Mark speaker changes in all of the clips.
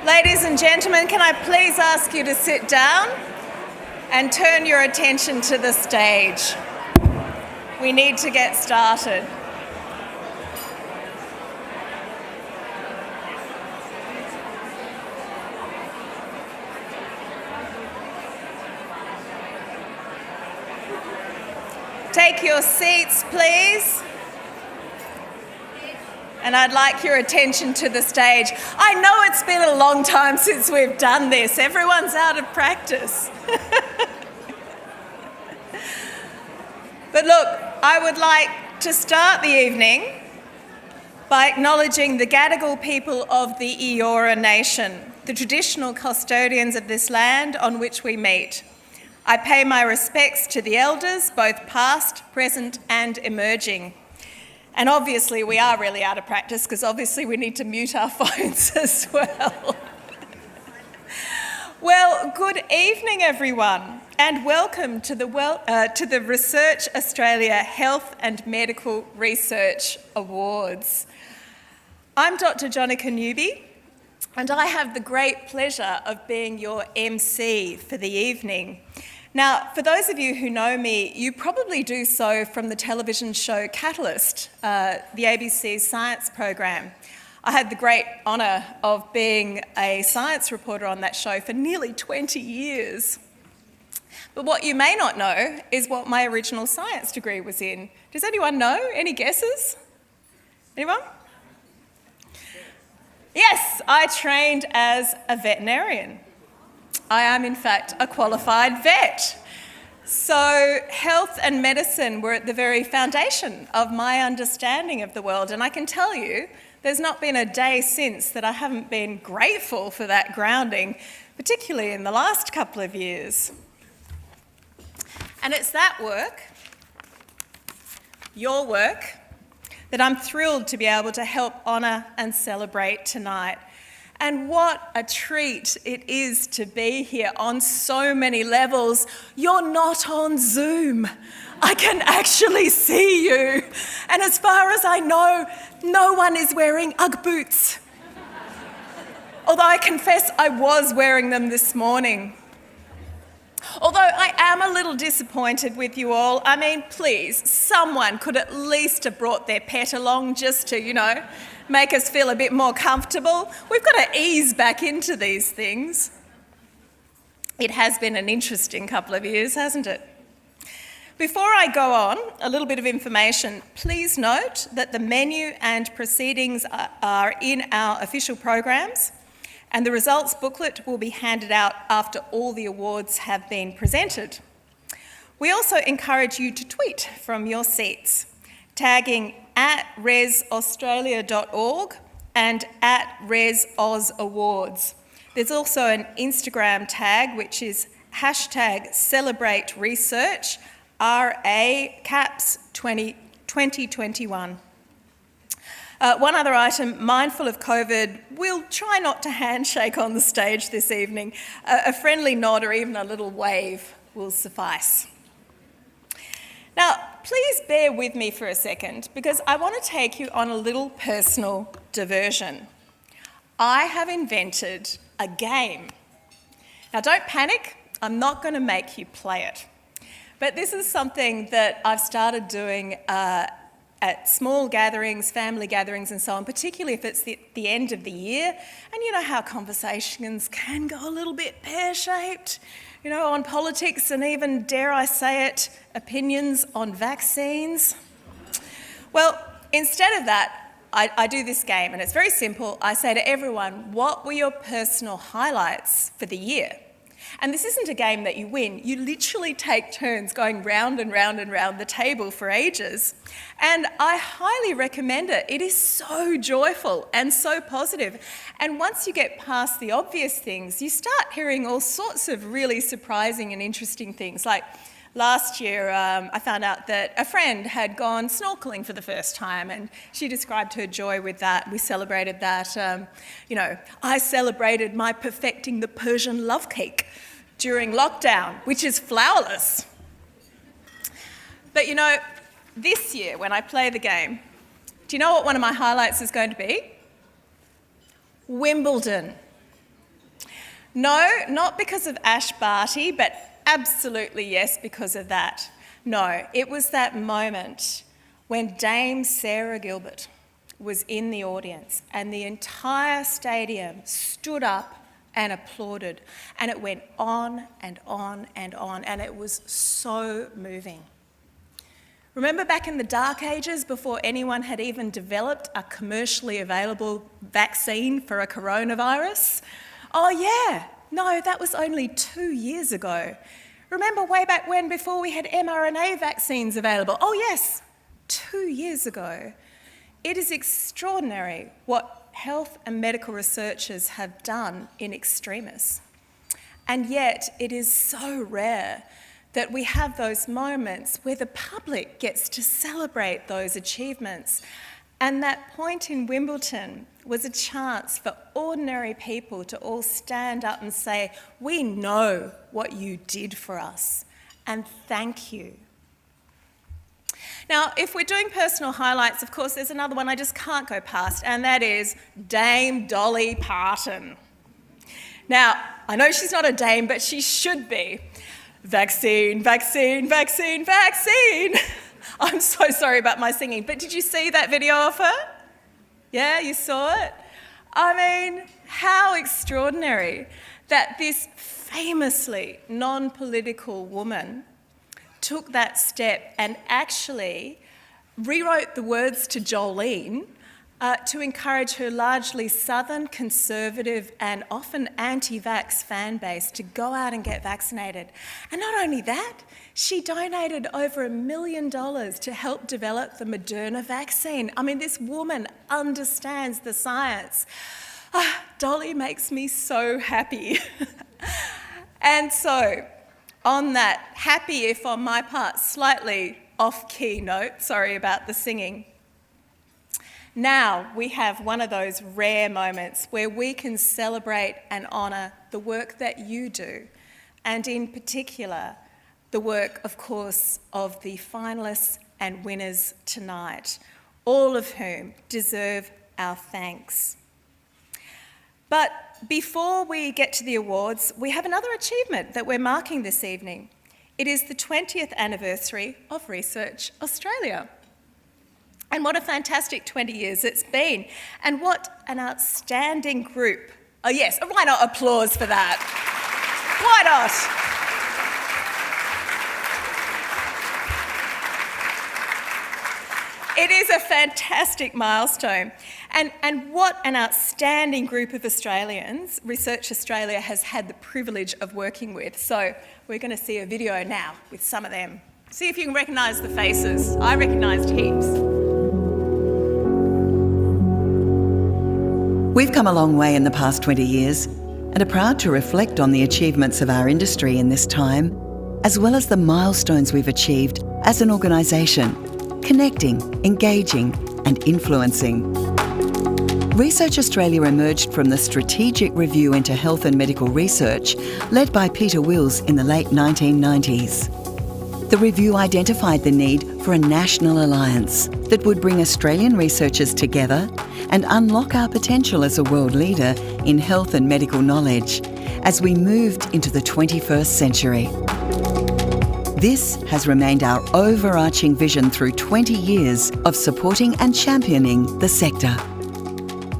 Speaker 1: Ladies and gentlemen, can I please ask you to sit down and turn your attention to the stage? We need to get started. Take your seats, please. And I'd like your attention to the stage. I know it's been a long time since we've done this. Everyone's out of practice. But look, I would like to start the evening by acknowledging the Gadigal people of the Eora Nation, the traditional custodians of this land on which we meet. I pay my respects to the elders, both past, present and emerging. And obviously we are really out of practice because obviously we need to mute our phones as well. Well, good evening everyone and welcome to the Research Australia Health and Medical Research Awards. I'm Dr. Jonica Newby and I have the great pleasure of being your MC for the evening. Now, for those of you who know me, you probably do so from the television show Catalyst, the ABC's science program. I had the great honour of being a science reporter on that show for nearly 20 years. But what you may not know is what my original science degree was in. Does anyone know? Any guesses? Anyone? Yes, I trained as a veterinarian. I am, in fact, a qualified vet. So health and medicine were at the very foundation of my understanding of the world. And I can tell you, there's not been a day since that I haven't been grateful for that grounding, particularly in the last couple of years. And it's that work, your work, that I'm thrilled to be able to help honour and celebrate tonight. And what a treat it is to be here on so many levels. You're not on Zoom. I can actually see you. And as far as I know, no one is wearing Ugg boots. Although I confess I was wearing them this morning. Although I am a little disappointed with you all. I mean, please, someone could at least have brought their pet along just to, make us feel a bit more comfortable. We've got to ease back into these things. It has been an interesting couple of years, hasn't it? Before I go on, a little bit of information. Please note that the menu and proceedings are in our official programs, and the results booklet will be handed out after all the awards have been presented. We also encourage you to tweet from your seats, tagging @resaustralia.org and @ResAusAwards. There's also an Instagram tag which is #CelebrateResearch, RA 2021. One other item, mindful of COVID, we'll try not to handshake on the stage this evening. A friendly nod or even a little wave will suffice. Now, please bear with me for a second because I want to take you on a little personal diversion. I have invented a game. Now, don't panic. I'm not going to make you play it. But this is something that I've started doing at small gatherings, family gatherings and so on, particularly if it's the end of the year. And you know how conversations can go a little bit pear-shaped, on politics and even, dare I say it, opinions on vaccines. Well, instead of that, I do this game and it's very simple. I say to everyone, what were your personal highlights for the year? And this isn't a game that you win. You literally take turns going round and round and round the table for ages. And I highly recommend it. It is so joyful and so positive. And once you get past the obvious things, you start hearing all sorts of really surprising and interesting things. Like last year, I found out that a friend had gone snorkeling for the first time and she described her joy with that. We celebrated that. I celebrated my perfecting the Persian love cake during lockdown, which is flourless. But this year when I play the game, do you know what one of my highlights is going to be? Wimbledon. No, not because of Ash Barty, but absolutely yes because of that. No, it was that moment when Dame Sarah Gilbert was in the audience and the entire stadium stood up and applauded, and it went on and on and on, and it was so moving. Remember back in the dark ages, before anyone had even developed a commercially available vaccine for a coronavirus? Oh yeah, no, that was only 2 years ago. Remember way back when, before we had mRNA vaccines available? Oh yes, 2 years ago. It is extraordinary what health and medical researchers have done in extremis. And yet it is so rare that we have those moments where the public gets to celebrate those achievements. And that point in Wimbledon was a chance for ordinary people to all stand up and say, we know what you did for us, and thank you. Now, if we're doing personal highlights, of course, there's another one I just can't go past, and that is Dame Dolly Parton. Now, I know she's not a dame, but she should be. Vaccine, vaccine, vaccine, vaccine. I'm so sorry about my singing, but did you see that video of her? Yeah, you saw it? I mean, how extraordinary that this famously non-political woman took that step and actually rewrote the words to Jolene to encourage her largely southern, conservative and often anti-vax fan base to go out and get vaccinated. And not only that, she donated over $1 million to help develop the Moderna vaccine. I mean, this woman understands the science. Dolly makes me so happy. And so, on that happy, if on my part, slightly off-key note, sorry about the singing, now we have one of those rare moments where we can celebrate and honour the work that you do, and in particular, the work, of course, of the finalists and winners tonight, all of whom deserve our thanks. But before we get to the awards, we have another achievement that we're marking this evening. It is the 20th anniversary of Research Australia. And what a fantastic 20 years it's been. And what an outstanding group. Oh yes, why not applause for that? Why not? It is a fantastic milestone. And what an outstanding group of Australians Research Australia has had the privilege of working with. So we're going to see a video now with some of them. See if you can recognise the faces. I recognised heaps.
Speaker 2: We've come a long way in the past 20 years and are proud to reflect on the achievements of our industry in this time, as well as the milestones we've achieved as an organisation, connecting, engaging and influencing. Research Australia emerged from the strategic review into health and medical research led by Peter Wills in the late 1990s. The review identified the need for a national alliance that would bring Australian researchers together and unlock our potential as a world leader in health and medical knowledge as we moved into the 21st century. This has remained our overarching vision through 20 years of supporting and championing the sector.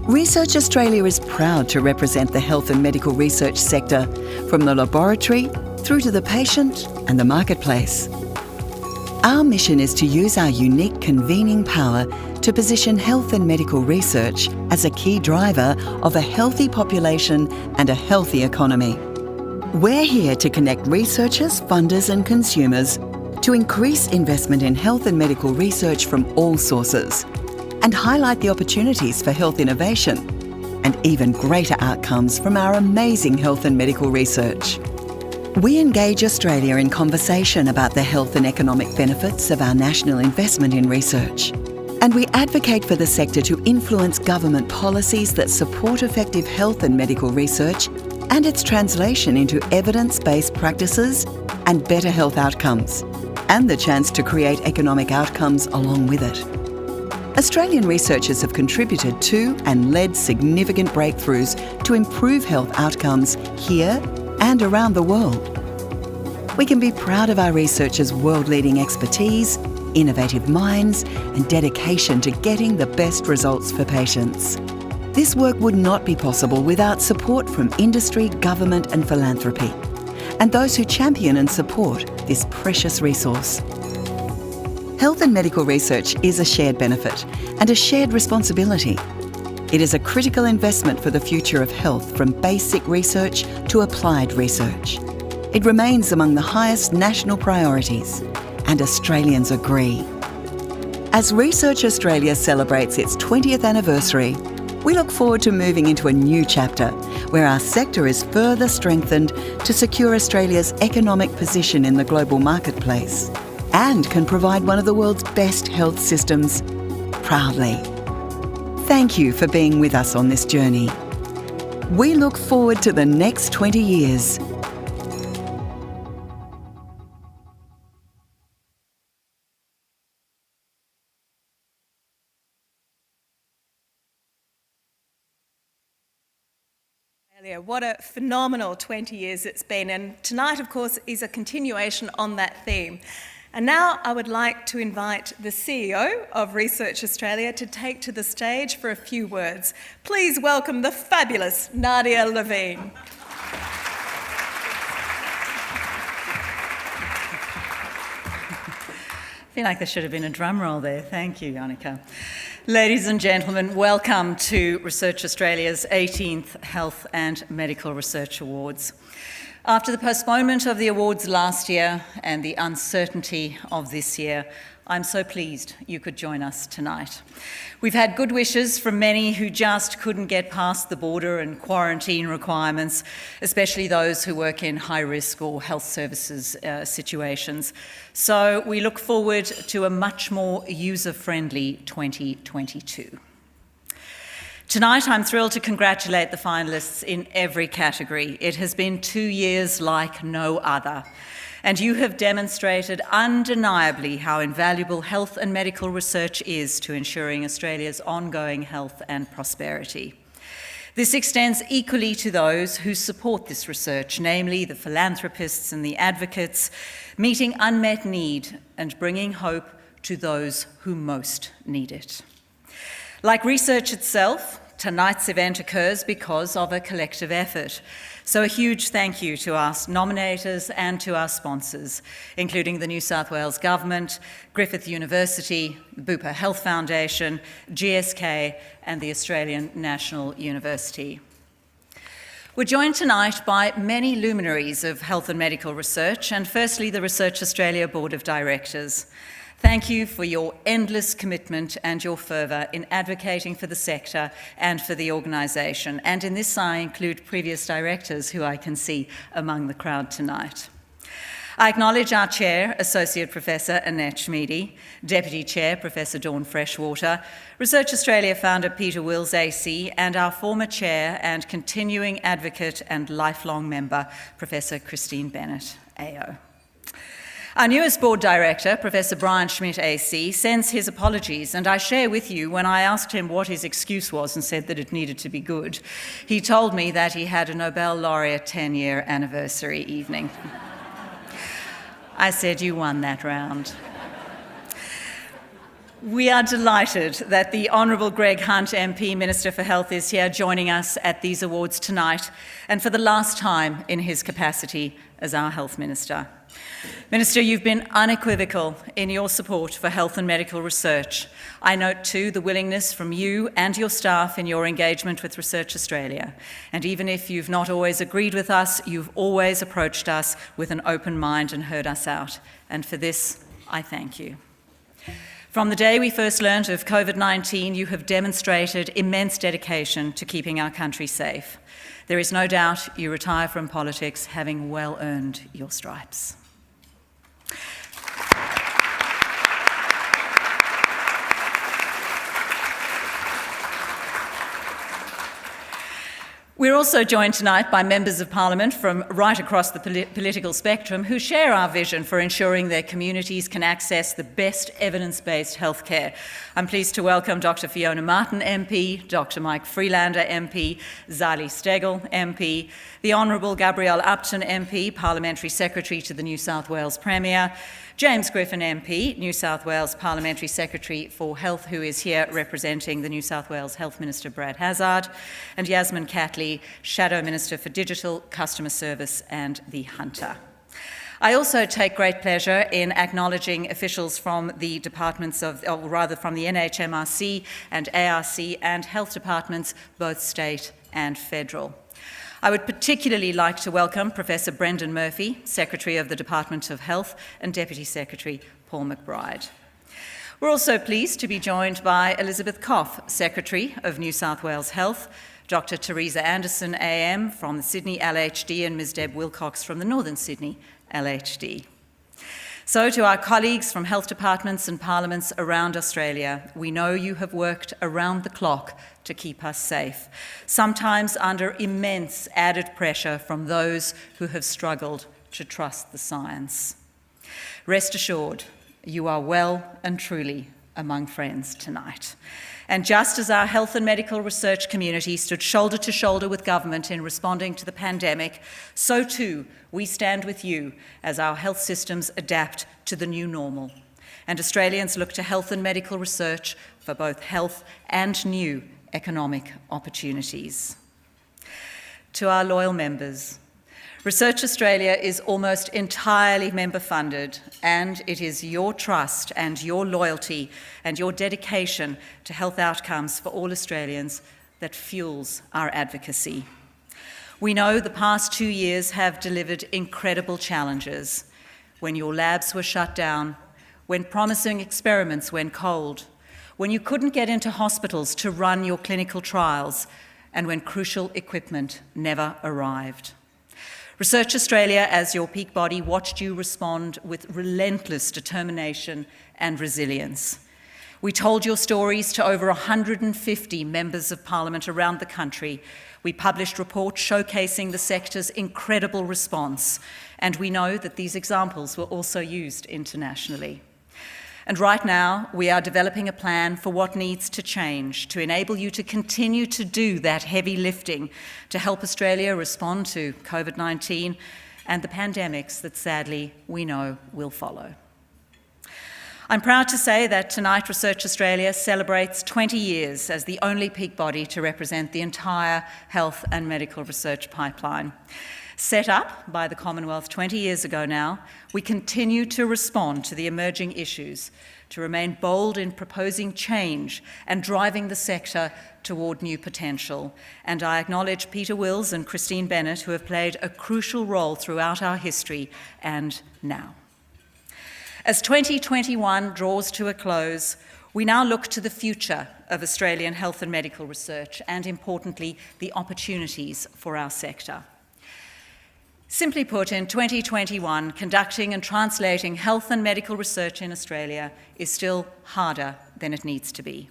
Speaker 2: Research Australia is proud to represent the health and medical research sector from the laboratory through to the patient and the marketplace. Our mission is to use our unique convening power to position health and medical research as a key driver of a healthy population and a healthy economy. We're here to connect researchers, funders and consumers to increase investment in health and medical research from all sources and highlight the opportunities for health innovation and even greater outcomes from our amazing health and medical research. We engage Australia in conversation about the health and economic benefits of our national investment in research. And we advocate for the sector to influence government policies that support effective health and medical research and its translation into evidence-based practices and better health outcomes, and the chance to create economic outcomes along with it. Australian researchers have contributed to and led significant breakthroughs to improve health outcomes here and around the world. We can be proud of our researchers' world-leading expertise, innovative minds, and dedication to getting the best results for patients. This work would not be possible without support from industry, government, and philanthropy, and those who champion and support this precious resource. Health and medical research is a shared benefit and a shared responsibility. It is a critical investment for the future of health, from basic research to applied research. It remains among the highest national priorities, and Australians agree. As Research Australia celebrates its 20th anniversary, we look forward to moving into a new chapter where our sector is further strengthened to secure Australia's economic position in the global marketplace and can provide one of the world's best health systems proudly. Thank you for being with us on this journey. We look forward to the next 20 years.
Speaker 1: What a phenomenal 20 years it's been, and tonight, of course, is a continuation on that theme. And now I would like to invite the CEO of Research Australia to take to the stage for a few words. Please welcome the fabulous Nadia Levine.
Speaker 3: I feel like there should have been a drum roll there. Thank you, Yannicka. Ladies and gentlemen, welcome to Research Australia's 18th Health and Medical Research Awards. After the postponement of the awards last year and the uncertainty of this year, I'm so pleased you could join us tonight. We've had good wishes from many who just couldn't get past the border and quarantine requirements, especially those who work in high-risk or health services situations. So we look forward to a much more user-friendly 2022. Tonight, I'm thrilled to congratulate the finalists in every category. It has been 2 years like no other, and you have demonstrated undeniably how invaluable health and medical research is to ensuring Australia's ongoing health and prosperity. This extends equally to those who support this research, namely the philanthropists and the advocates, meeting unmet need and bringing hope to those who most need it. Like research itself, tonight's event occurs because of a collective effort. So a huge thank you to our nominators and to our sponsors, including the New South Wales Government, Griffith University, the Bupa Health Foundation, GSK, and the Australian National University. We're joined tonight by many luminaries of health and medical research, and firstly, the Research Australia Board of Directors. Thank you for your endless commitment and your fervour in advocating for the sector and for the organisation. And in this I include previous directors who I can see among the crowd tonight. I acknowledge our Chair, Associate Professor Annette Schmidi, Deputy Chair, Professor Dawn Freshwater, Research Australia founder Peter Wills AC, and our former Chair and continuing advocate and lifelong member, Professor Christine Bennett, AO. Our newest board director, Professor Brian Schmidt AC, sends his apologies, and I share with you when I asked him what his excuse was and said that it needed to be good. He told me that he had a Nobel laureate 10-year anniversary evening. I said, you won that round. We are delighted that the Honourable Greg Hunt MP, Minister for Health, is here joining us at these awards tonight, and for the last time in his capacity as our Health Minister. Minister, you've been unequivocal in your support for health and medical research. I note too the willingness from you and your staff in your engagement with Research Australia. And even if you've not always agreed with us, you've always approached us with an open mind and heard us out. And for this, I thank you. From the day we first learned of COVID-19, you have demonstrated immense dedication to keeping our country safe. There is no doubt you retire from politics having well earned your stripes. We're also joined tonight by members of Parliament from right across the political spectrum who share our vision for ensuring their communities can access the best evidence-based healthcare. I'm pleased to welcome Dr. Fiona Martin MP, Dr. Mike Freelander MP, Zali Steggall MP, the Honourable Gabrielle Upton MP, Parliamentary Secretary to the New South Wales Premier, James Griffin MP, New South Wales Parliamentary Secretary for Health, who is here representing the New South Wales Health Minister Brad Hazzard, and Yasmin Catley, Shadow Minister for Digital, Customer Service and the Hunter. I also take great pleasure in acknowledging officials from the departments of, or rather from the NHMRC and ARC and health departments, both state and federal. I would particularly like to welcome Professor Brendan Murphy, Secretary of the Department of Health, and Deputy Secretary Paul McBride. We're also pleased to be joined by Elizabeth Koff, Secretary of New South Wales Health, Dr. Teresa Anderson AM from the Sydney LHD, and Ms. Deb Wilcox from the Northern Sydney LHD. So to our colleagues from health departments and parliaments around Australia, we know you have worked around the clock to keep us safe, sometimes under immense added pressure from those who have struggled to trust the science. Rest assured, you are well and truly among friends tonight. And just as our health and medical research community stood shoulder to shoulder with government in responding to the pandemic, so too we stand with you as our health systems adapt to the new normal. And Australians look to health and medical research for both health and new economic opportunities. To our loyal members, Research Australia is almost entirely member-funded, and it is your trust and your loyalty and your dedication to health outcomes for all Australians that fuels our advocacy. We know the past 2 years have delivered incredible challenges. When your labs were shut down, when promising experiments went cold, when you couldn't get into hospitals to run your clinical trials, and when crucial equipment never arrived. Research Australia, as your peak body, watched you respond with relentless determination and resilience. We told your stories to over 150 members of Parliament around the country. We published reports showcasing the sector's incredible response, and we know that these examples were also used internationally. And right now, we are developing a plan for what needs to change to enable you to continue to do that heavy lifting to help Australia respond to COVID-19 and the pandemics that sadly we know will follow. I'm proud to say that tonight Research Australia celebrates 20 years as the only peak body to represent the entire health and medical research pipeline. Set up by the Commonwealth 20 years ago now, we continue to respond to the emerging issues, to remain bold in proposing change and driving the sector toward new potential. And I acknowledge Peter Wills and Christine Bennett, who have played a crucial role throughout our history and now. As 2021 draws to a close, we now look to the future of Australian health and medical research and, importantly, the opportunities for our sector. Simply put, in 2021, conducting and translating health and medical research in Australia is still harder than it needs to be.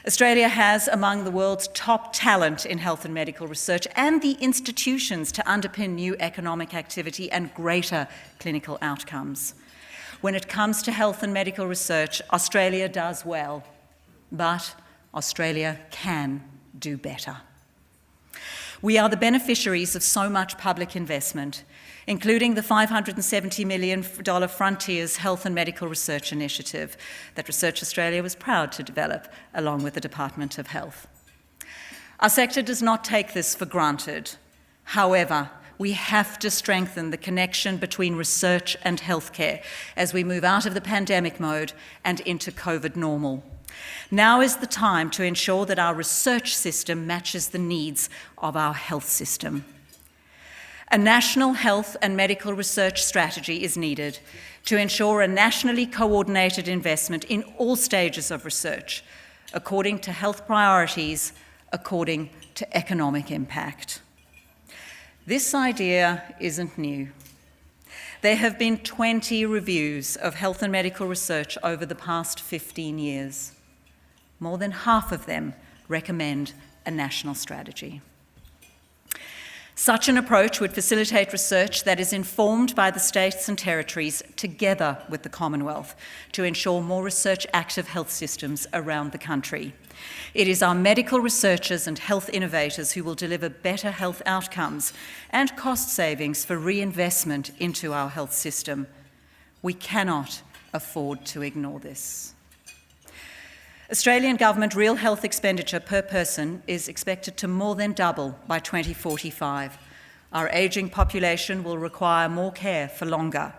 Speaker 3: Australia has among the world's top talent in health and medical research and the institutions to underpin new economic activity and greater clinical outcomes. When it comes to health and medical research, Australia does well, but Australia can do better. We are the beneficiaries of so much public investment, including the $570 million Frontiers Health and Medical Research Initiative that Research Australia was proud to develop along with the Department of Health. Our sector does not take this for granted. However, we have to strengthen the connection between research and healthcare as we move out of the pandemic mode and into COVID normal. Now is the time to ensure that our research system matches the needs of our health system. A national health and medical research strategy is needed to ensure a nationally coordinated investment in all stages of research, according to health priorities, according to economic impact. This idea isn't new. There have been 20 reviews of health and medical research over the past 15 years. More than half of them recommend a national strategy. Such an approach would facilitate research that is informed by the states and territories together with the Commonwealth to ensure more research-active health systems around the country. It is our medical researchers and health innovators who will deliver better health outcomes and cost savings for reinvestment into our health system. We cannot afford to ignore this. Australian government real health expenditure per person is expected to more than double by 2045. Our ageing population will require more care for longer.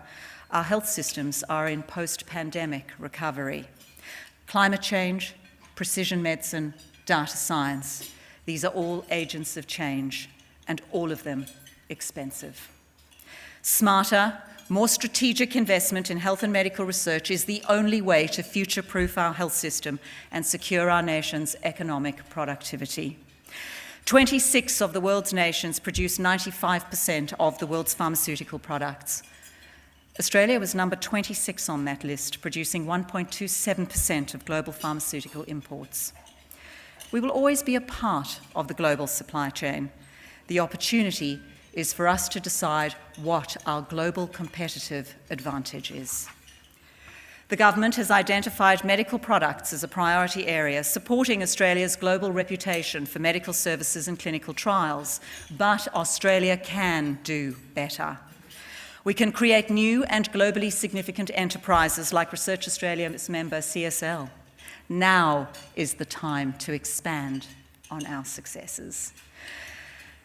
Speaker 3: Our health systems are in post-pandemic recovery. Climate change, precision medicine, data science, these are all agents of change, and all of them expensive. Smarter, more strategic investment in health and medical research is the only way to future-proof our health system and secure our nation's economic productivity. 26 of the world's nations produce 95% of the world's pharmaceutical products. Australia was number 26 on that list, producing 1.27% of global pharmaceutical imports. We will always be a part of the global supply chain. The opportunity is for us to decide what our global competitive advantage is. The government has identified medical products as a priority area, supporting Australia's global reputation for medical services and clinical trials, but Australia can do better. We can create new and globally significant enterprises like Research Australia's member CSL. Now is the time to expand on our successes.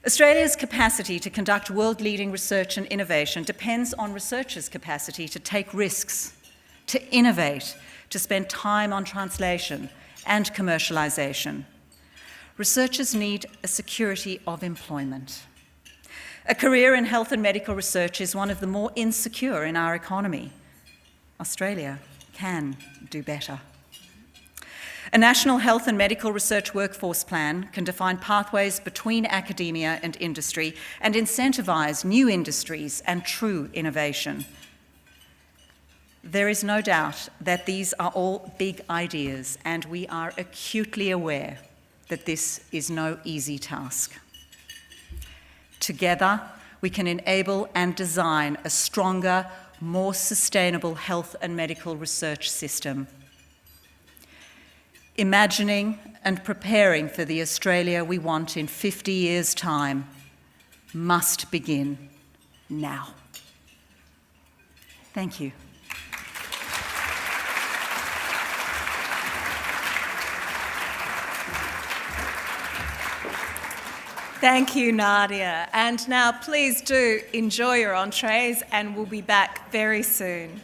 Speaker 3: Australia's capacity to conduct world-leading research and innovation depends on researchers' capacity to take risks, to innovate, to spend time on translation and commercialisation. Researchers need a security of employment. A career in health and medical research is one of the more insecure in our economy. Australia can do better. A national health and medical research workforce plan can define pathways between academia and industry and incentivise new industries and true innovation. There is no doubt that these are all big ideas, and we are acutely aware that this is no easy task. Together, we can enable and design a stronger, more sustainable health and medical research system. Imagining and preparing for the Australia we want in 50 years' time must begin now. Thank you.
Speaker 1: Thank you, Nadia. And now please do enjoy your entrees, and we'll be back very soon.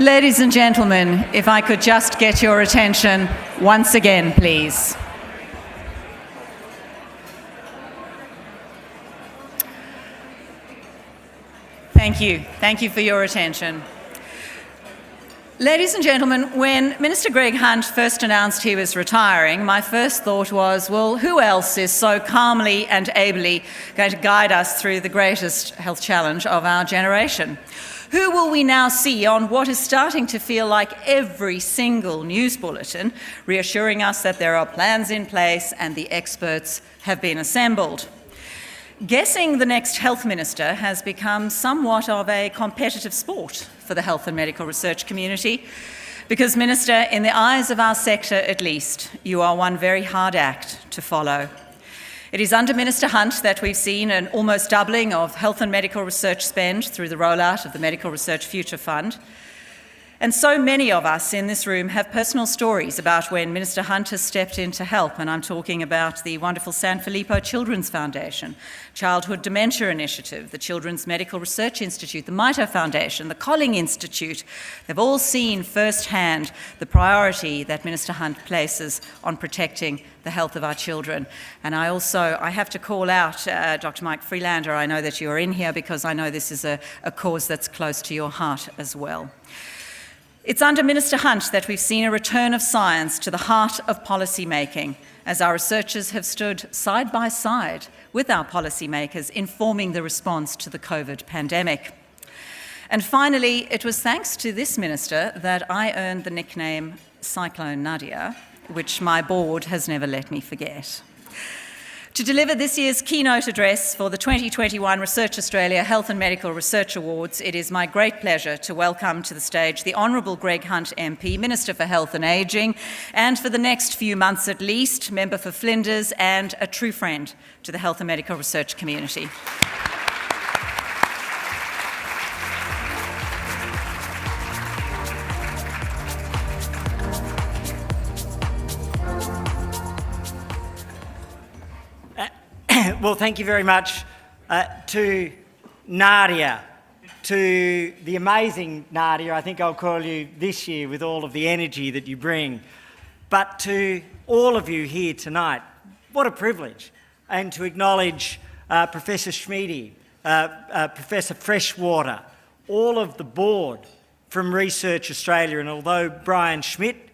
Speaker 3: Ladies and gentlemen, if I could just get your attention once again, please. Thank you. Thank you for your attention. Ladies and gentlemen, when Minister Greg Hunt first announced he was retiring, my first thought was, well, who else is so calmly and ably going to guide us through the greatest health challenge of our generation? Who will we now see on what is starting to feel like every single news bulletin, reassuring us that there are plans in place and the experts have been assembled? Guessing the next health minister has become somewhat of a competitive sport for the health and medical research community, because, Minister, in the eyes of our sector at least, you are one very hard act to follow. It is under Minister Hunt that we've seen an almost doubling of health and medical research spend through the rollout of the Medical Research Future Fund. And so many of us in this room have personal stories about when Minister Hunt has stepped in to help, and I'm talking about the wonderful San Filippo Children's Foundation, Childhood Dementia Initiative, the Children's Medical Research Institute, the Mito Foundation, the Colling Institute. They've all seen firsthand the priority that Minister Hunt places on protecting the health of our children. And I have to call out Dr. Mike Freelander. I know that you're in here because I know this is a cause that's close to your heart as well. It's under Minister Hunt that we've seen a return of science to the heart of policy making, as our researchers have stood side by side with our policymakers informing the response to the COVID pandemic. And finally, it was thanks to this minister that I earned the nickname Cyclone Nadia, which my board has never let me forget. To deliver this year's keynote address for the 2021 Research Australia Health and Medical Research Awards, it is my great pleasure to welcome to the stage the Honourable Greg Hunt MP, Minister for Health and Ageing, and for the next few months at least, Member for Flinders and a true friend to the health and medical research community.
Speaker 4: Well, thank you very much to Nadia, to the amazing Nadia, I think I'll call you this year with all of the energy that you bring, but to all of you here tonight, what a privilege, and to acknowledge Professor Schmidi, Professor Freshwater, all of the board from Research Australia, and although Brian Schmidt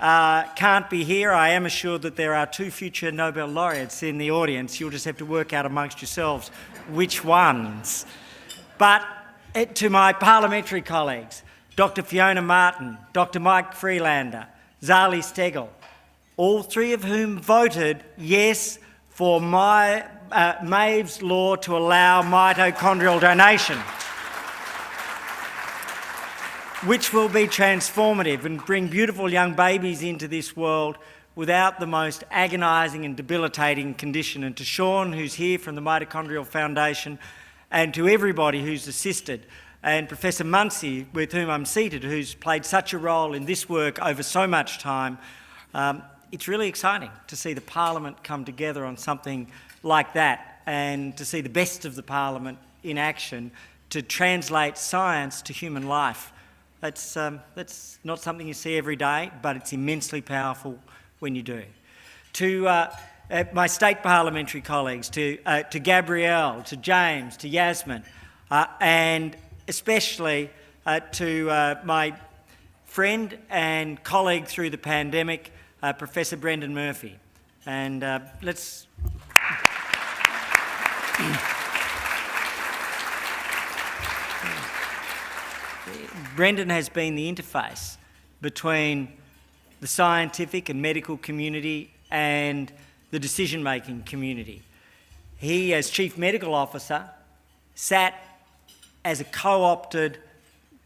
Speaker 4: can't be here, I am assured that there are 2 future Nobel laureates in the audience. You'll just have to work out amongst yourselves which ones. But to my parliamentary colleagues, Dr. Fiona Martin, Dr. Mike Freelander, Zali Steggall, all 3 of whom voted yes for Maeve's law to allow mitochondrial donation, which will be transformative and bring beautiful young babies into this world without the most agonising and debilitating condition. And to Sean, who's here from the Mitochondrial Foundation, and to everybody who's assisted, and Professor Munsey, with whom I'm seated, who's played such a role in this work over so much time, it's really exciting to see the Parliament come together on something like that, and to see the best of the Parliament in action to translate science to human life. That's not something you see every day, but it's immensely powerful when you do. To my state parliamentary colleagues, to Gabrielle, to James, to Yasmin, and especially to my friend and colleague through the pandemic, Professor Brendan Murphy. And let's... Brendan has been the interface between the scientific and medical community and the decision-making community. He, as Chief Medical Officer, sat as a co-opted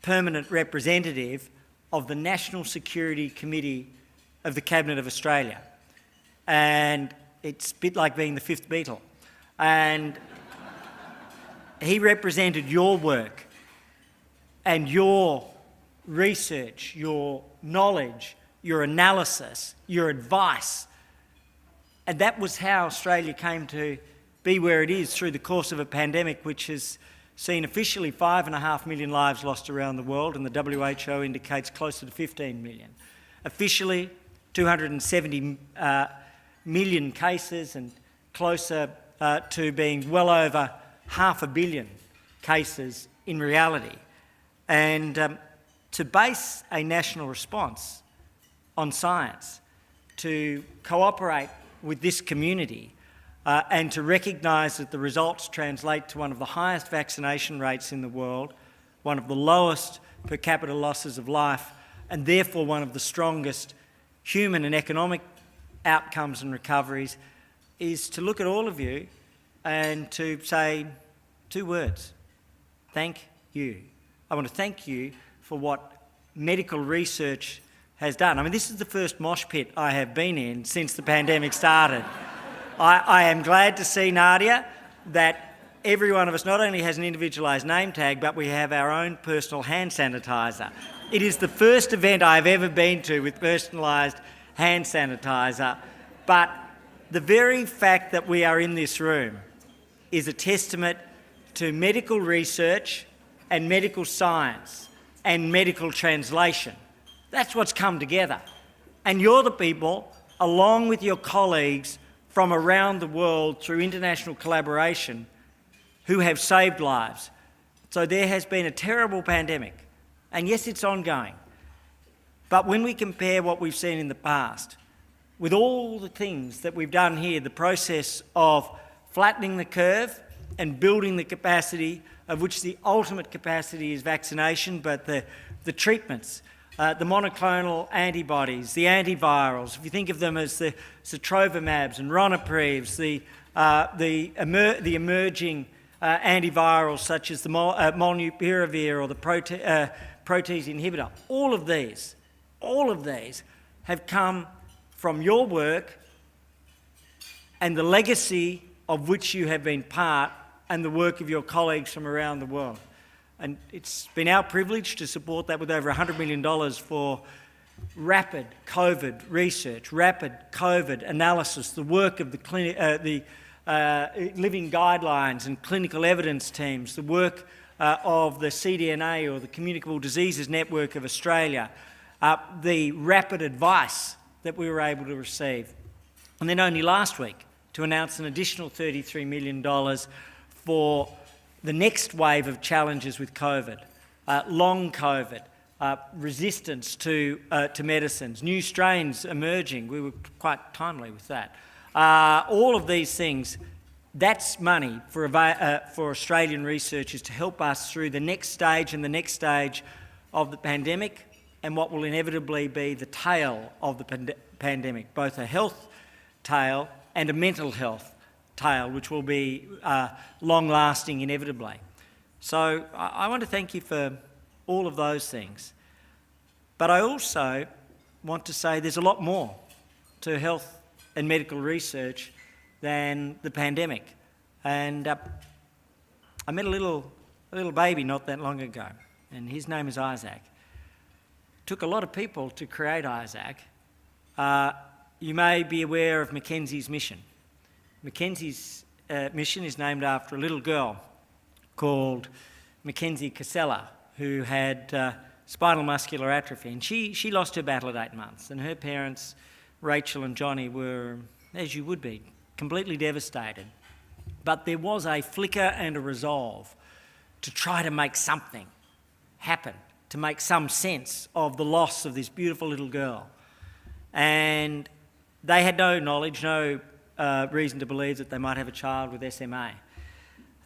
Speaker 4: permanent representative of the National Security Committee of the Cabinet of Australia. And it's a bit like being the 5th Beatle. And he represented your work and your research, your knowledge, your analysis, your advice. And that was how Australia came to be where it is through the course of a pandemic which has seen officially 5.5 million lives lost around the world, and the WHO indicates closer to 15 million. Officially, 270 million cases, and closer to being well over 500 million cases in reality. And to base a national response on science, to cooperate with this community, and to recognise that the results translate to one of the highest vaccination rates in the world, one of the lowest per capita losses of life, and therefore one of the strongest human and economic outcomes and recoveries, is to look at all of you and to say 2 words: thank you. I want to thank you for what medical research has done. I mean, this is the first mosh pit I have been in since the pandemic started. I am glad to see, Nadia, that every one of us not only has an individualised name tag, but we have our own personal hand sanitiser. It is the first event I've ever been to with personalised hand sanitiser, but the very fact that we are in this room is a testament to medical research and medical science and medical translation. That's what's come together. And you're the people, along with your colleagues from around the world through international collaboration, who have saved lives. So there has been a terrible pandemic, and yes, it's ongoing. But when we compare what we've seen in the past with all the things that we've done here, the process of flattening the curve and building the capacity, of which the ultimate capacity is vaccination, but the treatments, the monoclonal antibodies, the antivirals, if you think of them as the sotrovimabs and ronapreves, the emerging antivirals such as the molnupiravir or the protease inhibitor, all of these have come from your work and the legacy of which you have been part, and the work of your colleagues from around the world. And it's been our privilege to support that with over $100 million for rapid COVID research, rapid COVID analysis, the work of the living guidelines and clinical evidence teams, the work of the CDNA, or the Communicable Diseases Network of Australia, the rapid advice that we were able to receive. And then only last week to announce an additional $33 million for the next wave of challenges with COVID, long COVID, resistance to medicines, new strains emerging. We were quite timely with that. All of these things, that's money for Australian researchers to help us through the next stage and the next stage of the pandemic, and what will inevitably be the tail of the pandemic, both a health tail and a mental health tail, which will be long-lasting inevitably. So I want to thank you for all of those things. But I also want to say there's a lot more to health and medical research than the pandemic. And I met a little baby not that long ago, and his name is Isaac. It took a lot of people to create Isaac. You may be aware of Mackenzie's mission. Mackenzie's mission is named after a little girl called Mackenzie Casella, who had spinal muscular atrophy, and she lost her battle at 8 months, and her parents, Rachel and Johnny, were, as you would be, completely devastated. But there was a flicker and a resolve to try to make something happen, to make some sense of the loss of this beautiful little girl. And they had no knowledge, no reason to believe that they might have a child with SMA.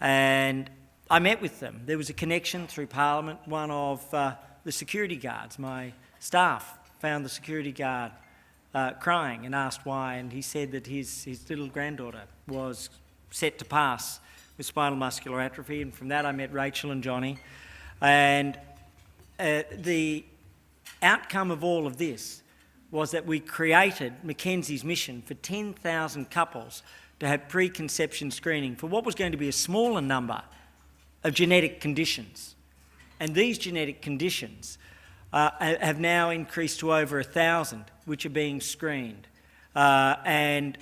Speaker 4: And I met with them. There was a connection through Parliament. One of the security guards, my staff, found the security guard crying and asked why, and he said that his little granddaughter was set to pass with spinal muscular atrophy, and from that I met Rachel and Johnny. And the outcome of all of this was that we created Mackenzie's mission for 10,000 couples to have preconception screening for what was going to be a smaller number of genetic conditions. And these genetic conditions have now increased to over 1,000, which are being screened. And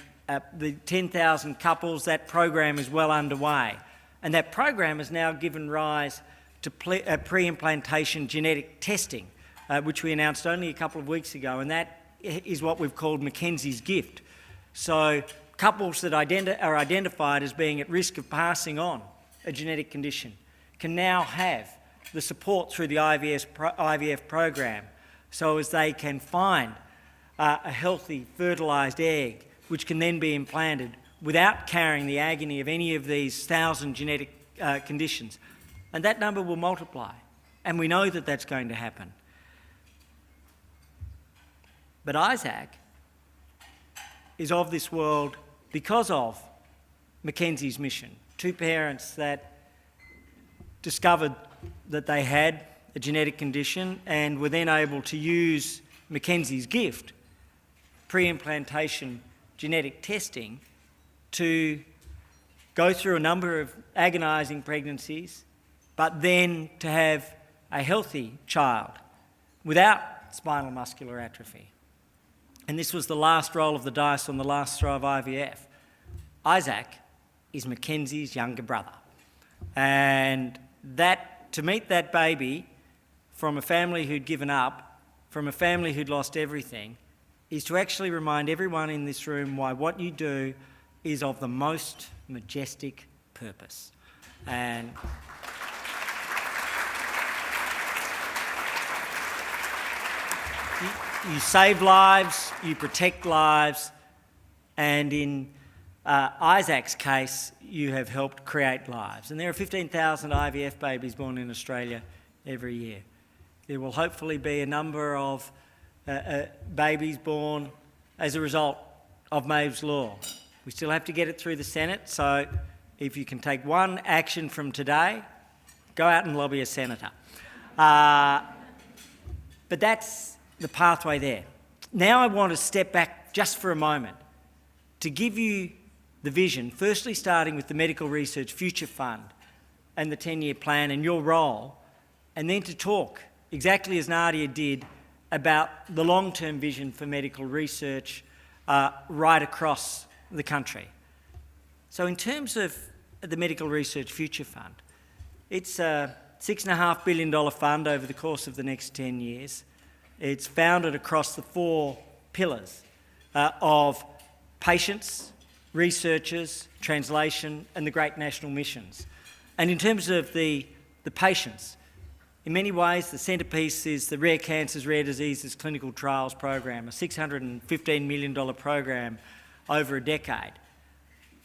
Speaker 4: the 10,000 couples, that program is well underway. And that program has now given rise to pre-implantation genetic testing, which we announced only a couple of weeks ago, and that is what we've called Mackenzie's gift. So couples that are identified as being at risk of passing on a genetic condition can now have the support through the IVF program so as they can find a healthy fertilised egg which can then be implanted without carrying the agony of any of these 1,000 genetic conditions. And that number will multiply, and we know that that's going to happen. But Isaac is of this world because of Mackenzie's mission. Two parents that discovered that they had a genetic condition and were then able to use Mackenzie's gift, pre-implantation genetic testing, to go through a number of agonising pregnancies, but then to have a healthy child without spinal muscular atrophy. And this was the last roll of the dice on the last throw of IVF. Isaac is Mackenzie's younger brother. And that, to meet that baby from a family who'd given up, from a family who'd lost everything, is to actually remind everyone in this room why what you do is of the most majestic purpose. And you save lives, you protect lives, and in Isaac's case, you have helped create lives. And there are 15,000 IVF babies born in Australia every year. There will hopefully be a number of babies born as a result of Maeve's Law. We still have to get it through the Senate, so if you can take one action from today, go out and lobby a senator. But that's the pathway there. Now I want to step back just for a moment to give you the vision, firstly starting with the Medical Research Future Fund and the 10-year plan and your role, and then to talk, exactly as Nadia did, about the long-term vision for medical research right across the country. So in terms of the Medical Research Future Fund, it's a $6.5 billion fund over the course of the next 10 years. It's founded across the 4 pillars of patients, researchers, translation, and the great national missions. And in terms of the patients, in many ways the centrepiece is the Rare Cancers, Rare Diseases Clinical Trials Program, a $615 million program over a decade.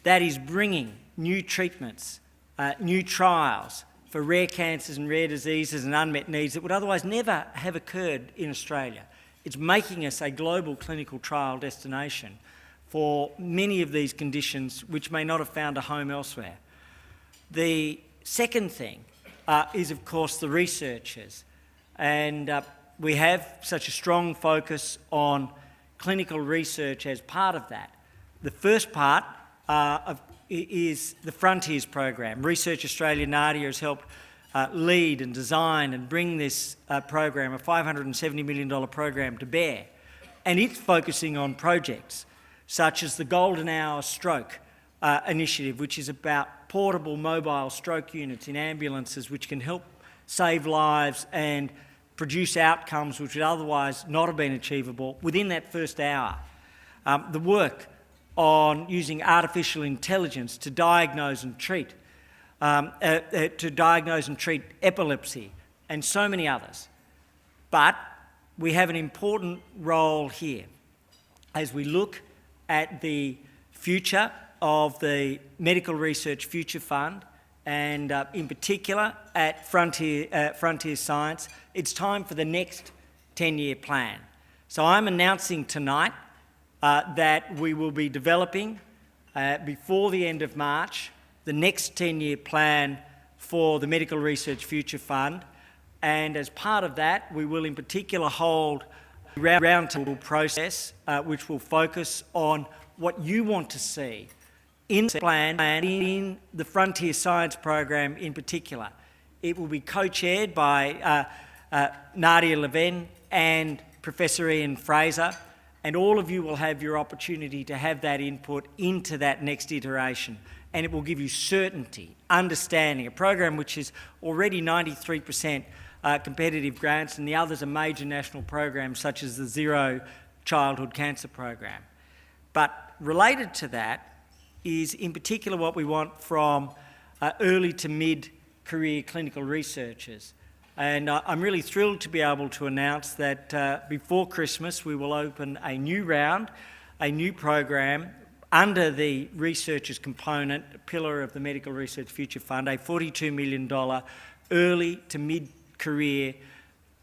Speaker 4: That is bringing new treatments, new trials for rare cancers and rare diseases and unmet needs that would otherwise never have occurred in Australia. It's making us a global clinical trial destination for many of these conditions which may not have found a home elsewhere. The second thing is, of course, the researchers. And we have such a strong focus on clinical research as part of that. The first part is the Frontiers program. Research Australia, Nadia, has helped lead and design and bring this program, a $570 million program, to bear. And it's focusing on projects such as the Golden Hour Stroke initiative, which is about portable mobile stroke units in ambulances which can help save lives and produce outcomes which would otherwise not have been achievable within that first hour. The work on using artificial intelligence to diagnose and treat epilepsy, and so many others. But we have an important role here as we look at the future of the Medical Research Future Fund, and in particular at Frontier Science. It's time for the next 10-year plan. So I'm announcing tonight that we will be developing, before the end of March, the next 10-year plan for the Medical Research Future Fund. And as part of that, we will in particular hold a roundtable process which will focus on what you want to see in the plan and in the Frontier Science program in particular. It will be co-chaired by Nadia Levin and Professor Ian Fraser, and all of you will have your opportunity to have that input into that next iteration. and it will give you certainty, understanding, a program which is already 93% competitive grants, and the others are major national programs such as the Zero Childhood Cancer Program. But related to that is in particular what we want from early to mid-career clinical researchers. And I'm really thrilled to be able to announce that before Christmas we will open a new round, a new program under the researchers component, pillar of the Medical Research Future Fund, a $42 million early to mid-career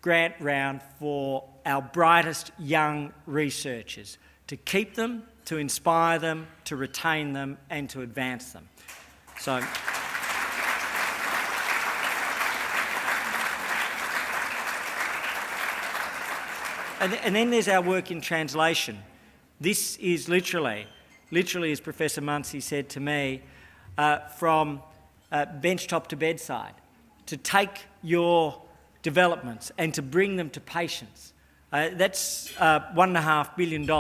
Speaker 4: grant round for our brightest young researchers, to keep them, to inspire them, to retain them and to advance them. So, and then there's our work in translation. This is literally as Professor Munsey said to me, from benchtop to bedside, to take your developments and to bring them to patients. That's $1.5 billion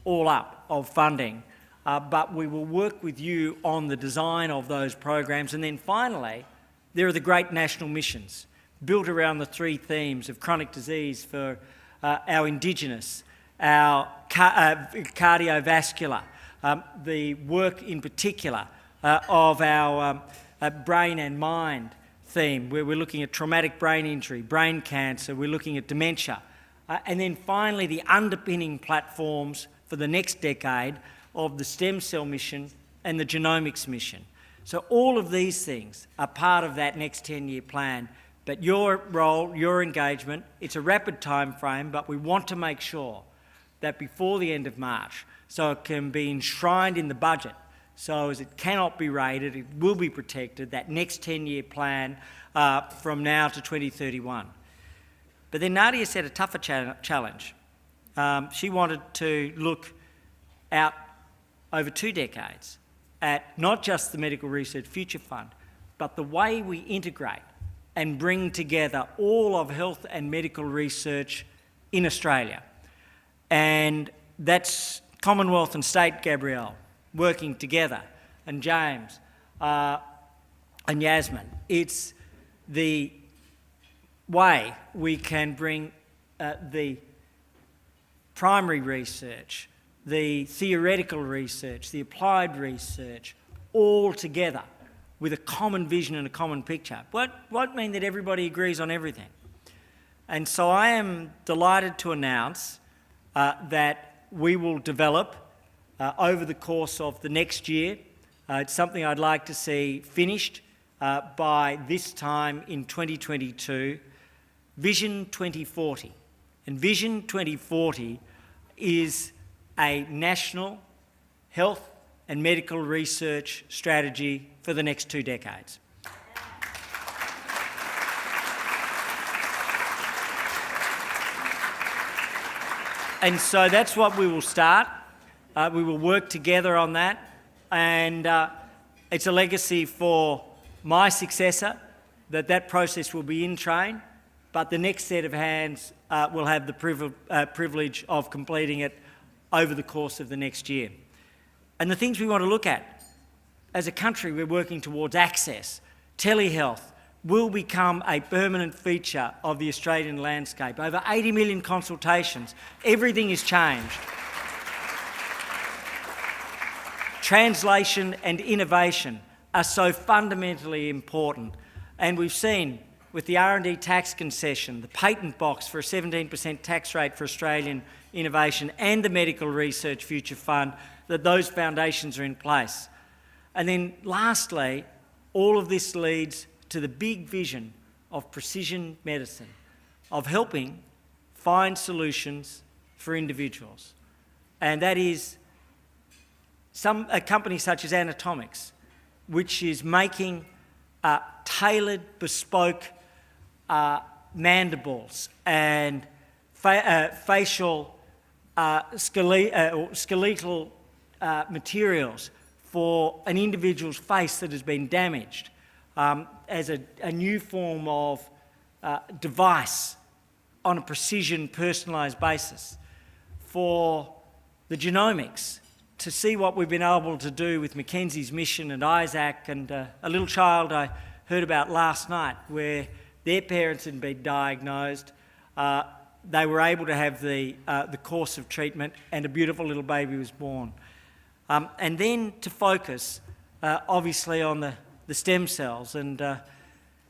Speaker 4: all up of funding, but we will work with you on the design of those programs. And then finally, there are the great national missions built around the three themes of chronic disease for our Indigenous, our cardiovascular, the work in particular of our brain and mind theme, where we're looking at traumatic brain injury, brain cancer, we're looking at dementia. And then finally, the underpinning platforms for the next decade of the stem cell mission and the genomics mission. So all of these things are part of that next 10-year plan. But your role, your engagement, it's a rapid time frame, but we want to make sure that before the end of March, so it can be enshrined in the budget, so as it cannot be raided, it will be protected, that next 10-year plan from now to 2031. But then Nadia set a tougher challenge. She wanted to look out over 2 decades at not just the Medical Research Future Fund, but the way we integrate and bring together all of health and medical research in Australia. And that's Commonwealth and State, Gabrielle, working together, and James and Yasmin. It's the way we can bring the primary research, the theoretical research, the applied research, all together with a common vision and a common picture. Won't mean that everybody agrees on everything. And so I am delighted to announce that we will develop over the course of the next year. It's something I'd like to see finished by this time in 2022, Vision 2040. And Vision 2040 is a national health and medical research strategy for the next 2 decades. And so that's what we will start. We will work together on that, and it's a legacy for my successor that process will be in train, but the next set of hands will have the privilege of completing it over the course of the next year. And the things we want to look at, as a country we're working towards access. Telehealth will become a permanent feature of the Australian landscape. Over 80 million consultations. Everything is changed. Translation and innovation are so fundamentally important. And we've seen with the R&D tax concession, the patent box for a 17% tax rate for Australian innovation, and the Medical Research Future Fund, that those foundations are in place. And then lastly, all of this leads to the big vision of precision medicine, of helping find solutions for individuals. And that is a company such as Anatomics, which is making tailored, bespoke mandibles and facial skeletal materials for an individual's face that has been damaged, as a new form of device on a precision, personalised basis. For the genomics, to see what we've been able to do with Mackenzie's mission and Isaac and a little child I heard about last night where their parents had been diagnosed. They were able to have the course of treatment and a beautiful little baby was born. And then to focus, obviously, on the stem cells. And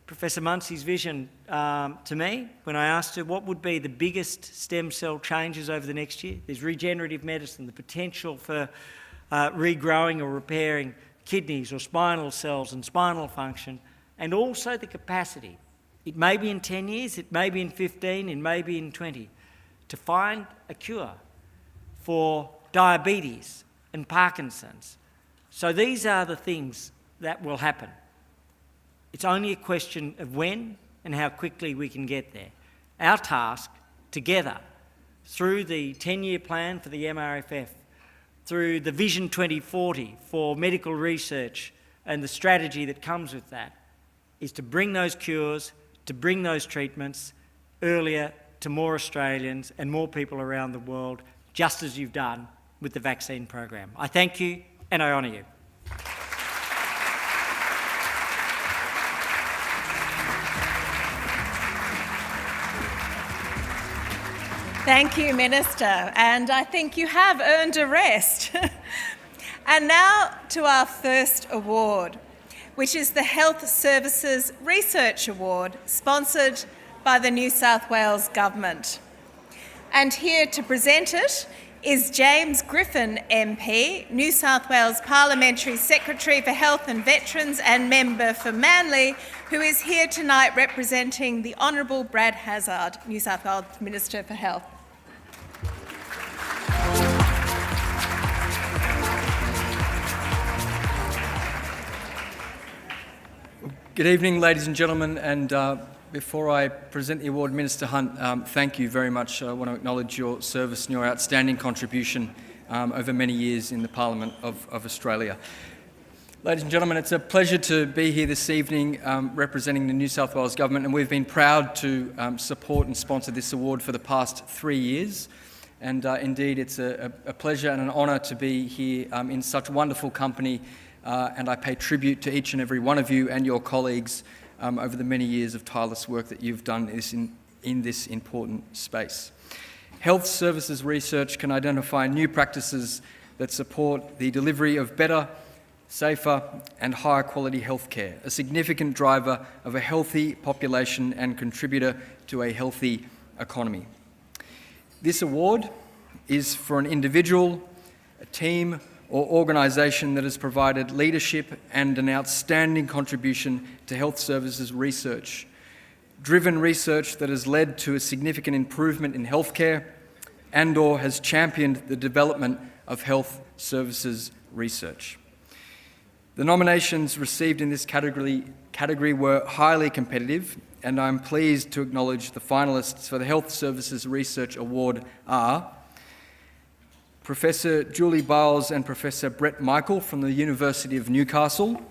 Speaker 4: Professor Munsey's vision to me, when I asked her what would be the biggest stem cell changes over the next year, there's regenerative medicine, the potential for regrowing or repairing kidneys or spinal cells and spinal function, and also the capacity. It may be in 10 years, it may be in 15, it may be in 20, to find a cure for diabetes and Parkinson's. So these are the things that will happen. It's only a question of when and how quickly we can get there. Our task, together, through the 10-year plan for the MRFF, through the Vision 2040 for medical research and the strategy that comes with that, is to bring those cures, to bring those treatments earlier to more Australians and more people around the world, just as you've done with the vaccine program. I thank you and I honour you.
Speaker 1: Thank you, Minister, and I think you have earned a rest. And now to our first award, which is the Health Services Research Award, sponsored by the New South Wales Government. And here to present it is James Griffin MP, New South Wales Parliamentary Secretary for Health and Veterans and Member for Manly, who is here tonight representing the Honourable Brad Hazzard, New South Wales Minister for Health.
Speaker 5: Good evening, ladies and gentlemen, and before I present the award, Minister Hunt, thank you very much. I want to acknowledge your service and your outstanding contribution over many years in the Parliament of Australia. Ladies and gentlemen, it's a pleasure to be here this evening representing the New South Wales Government, and we've been proud to support and sponsor this award for the past 3 years. And indeed, it's a pleasure and an honour to be here in such wonderful company, and I pay tribute to each and every one of you and your colleagues over the many years of tireless work that you've done in this important space. Health services research can identify new practices that support the delivery of better, safer and higher quality healthcare, a significant driver of a healthy population and contributor to a healthy economy. This award is for an individual, a team or organisation that has provided leadership and an outstanding contribution to health services research, driven research that has led to a significant improvement in healthcare and/or has championed the development of health services research. The nominations received in this category were highly competitive, and I'm pleased to acknowledge the finalists for the Health Services Research Award are Professor Julie Biles and Professor Brett Michael from the University of Newcastle,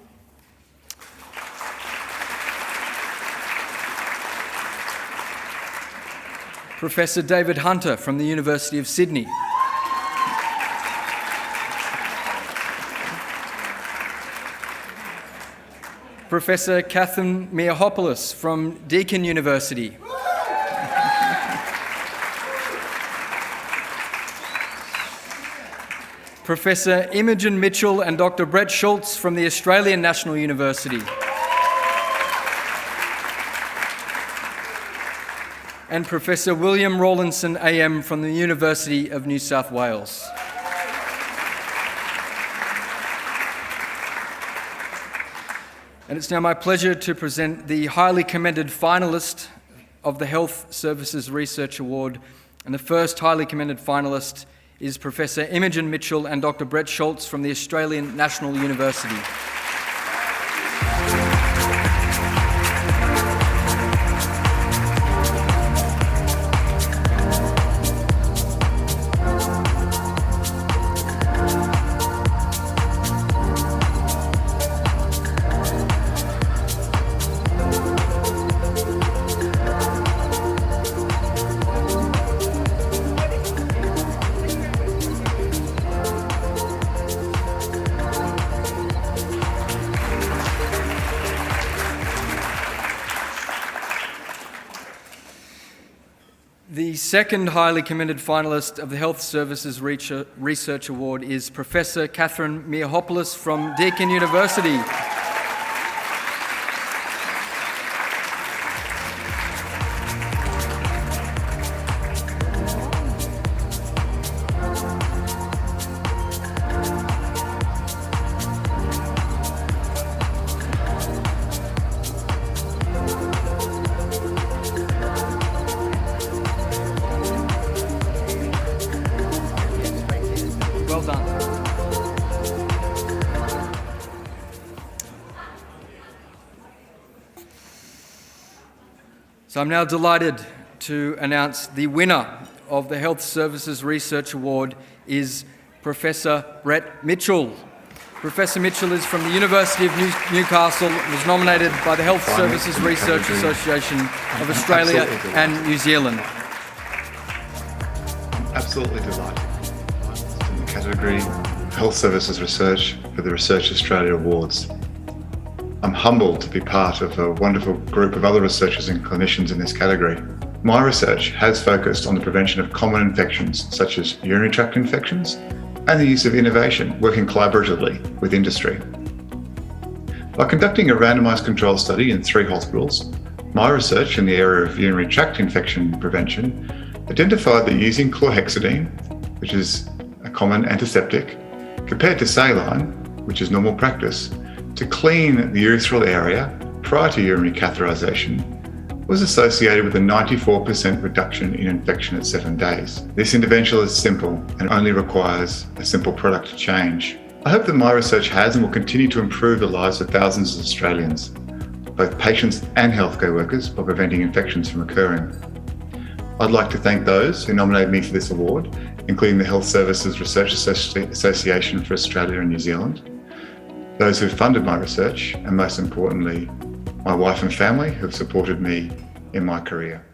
Speaker 5: Professor David Hunter from the University of Sydney, Professor Catherine Miahopoulos from Deakin University, Professor Imogen Mitchell and Dr. Brett Schultz from the Australian National University, and Professor William Rawlinson AM from the University of New South Wales. And it's now my pleasure to present the highly commended finalist of the Health Services Research Award. And the first highly commended finalist is Professor Imogen Mitchell and Dr. Brett Schultz from the Australian National University. The second highly commended finalist of the Health Services Research Award is Professor Catherine Miahopoulos from Deakin University. Well done. So I'm now delighted to announce the winner of the Health Services Research Award is Professor Brett Mitchell. Professor Mitchell is from the University of Newcastle and was nominated by the Health Services Research Association of Australia and New Zealand.
Speaker 6: Absolutely delighted. In the category Health Services Research for the Research Australia Awards. I'm humbled to be part of a wonderful group of other researchers and clinicians in this category. My research has focused on the prevention of common infections such as urinary tract infections and the use of innovation working collaboratively with industry. By conducting a randomised control study in 3 hospitals, my research in the area of urinary tract infection prevention identified that using chlorhexidine, which is a common antiseptic, compared to saline, which is normal practice, to clean the urethral area prior to urinary catheterisation was associated with a 94% reduction in infection at 7 days. This intervention is simple and only requires a simple product change. I hope that my research has and will continue to improve the lives of thousands of Australians, both patients and healthcare workers, by preventing infections from occurring. I'd like to thank those who nominated me for this award, including the Health Services Research Association for Australia and New Zealand, those who funded my research, and most importantly, my wife and family who have supported me in my career.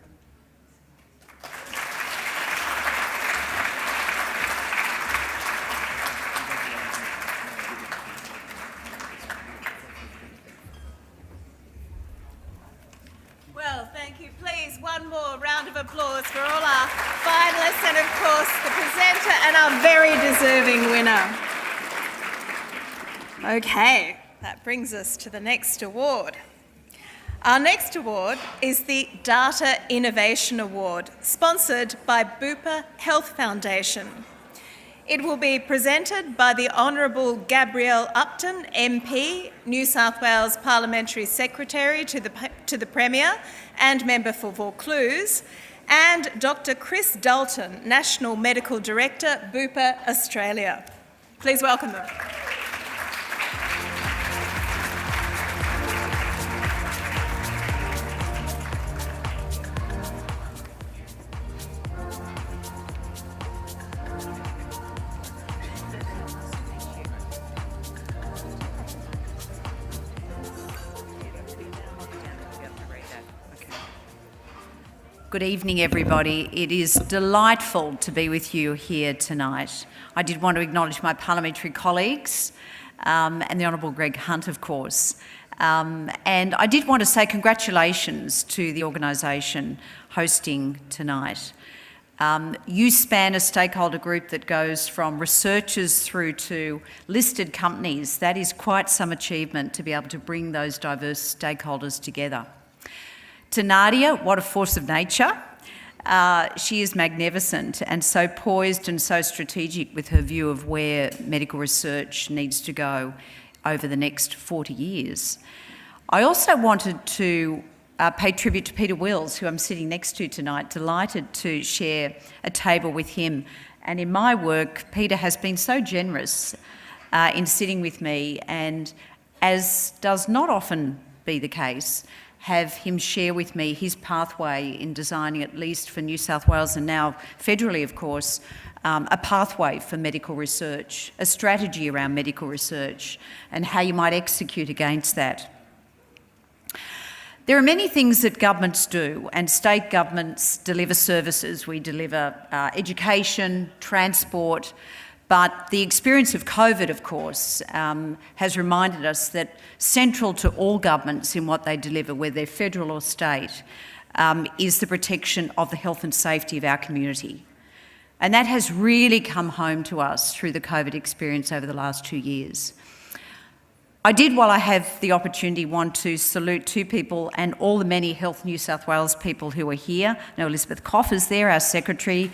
Speaker 1: Well, thank you. Please, one more round of applause for all our finalists and, of course, the presenter and our very deserving winner. Okay, that brings us to the next award. Our next award is the Data Innovation Award, sponsored by Bupa Health Foundation. It will be presented by the Honourable Gabrielle Upton, MP, New South Wales Parliamentary Secretary to the Premier and Member for Vaucluse, and Dr. Chris Dalton, National Medical Director, Bupa Australia. Please welcome them.
Speaker 7: Good evening, everybody. It is delightful to be with you here tonight. I did want to acknowledge my parliamentary colleagues and the Honourable Greg Hunt, of course. And I did want to say congratulations to the organisation hosting tonight. You span a stakeholder group that goes from researchers through to listed companies. That is quite some achievement to be able to bring those diverse stakeholders together. To Nadia, what a force of nature. She is magnificent and so poised and so strategic with her view of where medical research needs to go over the next 40 years. I also wanted to pay tribute to Peter Wills, who I'm sitting next to tonight, delighted to share a table with him. And in my work, Peter has been so generous in sitting with me, and as does not often be the case, have him share with me his pathway in designing, at least for New South Wales and now federally, of course, a pathway for medical research, a strategy around medical research and how you might execute against that. There are many things that governments do, and state governments deliver services. We deliver education, transport, but the experience of COVID, of course, has reminded us that central to all governments in what they deliver, whether they're federal or state, is the protection of the health and safety of our community. And that has really come home to us through the COVID experience over the last 2 years. I did, while I have the opportunity, want to salute two people and all the many Health New South Wales people who are here. Now, Elizabeth Koff is there, our Secretary.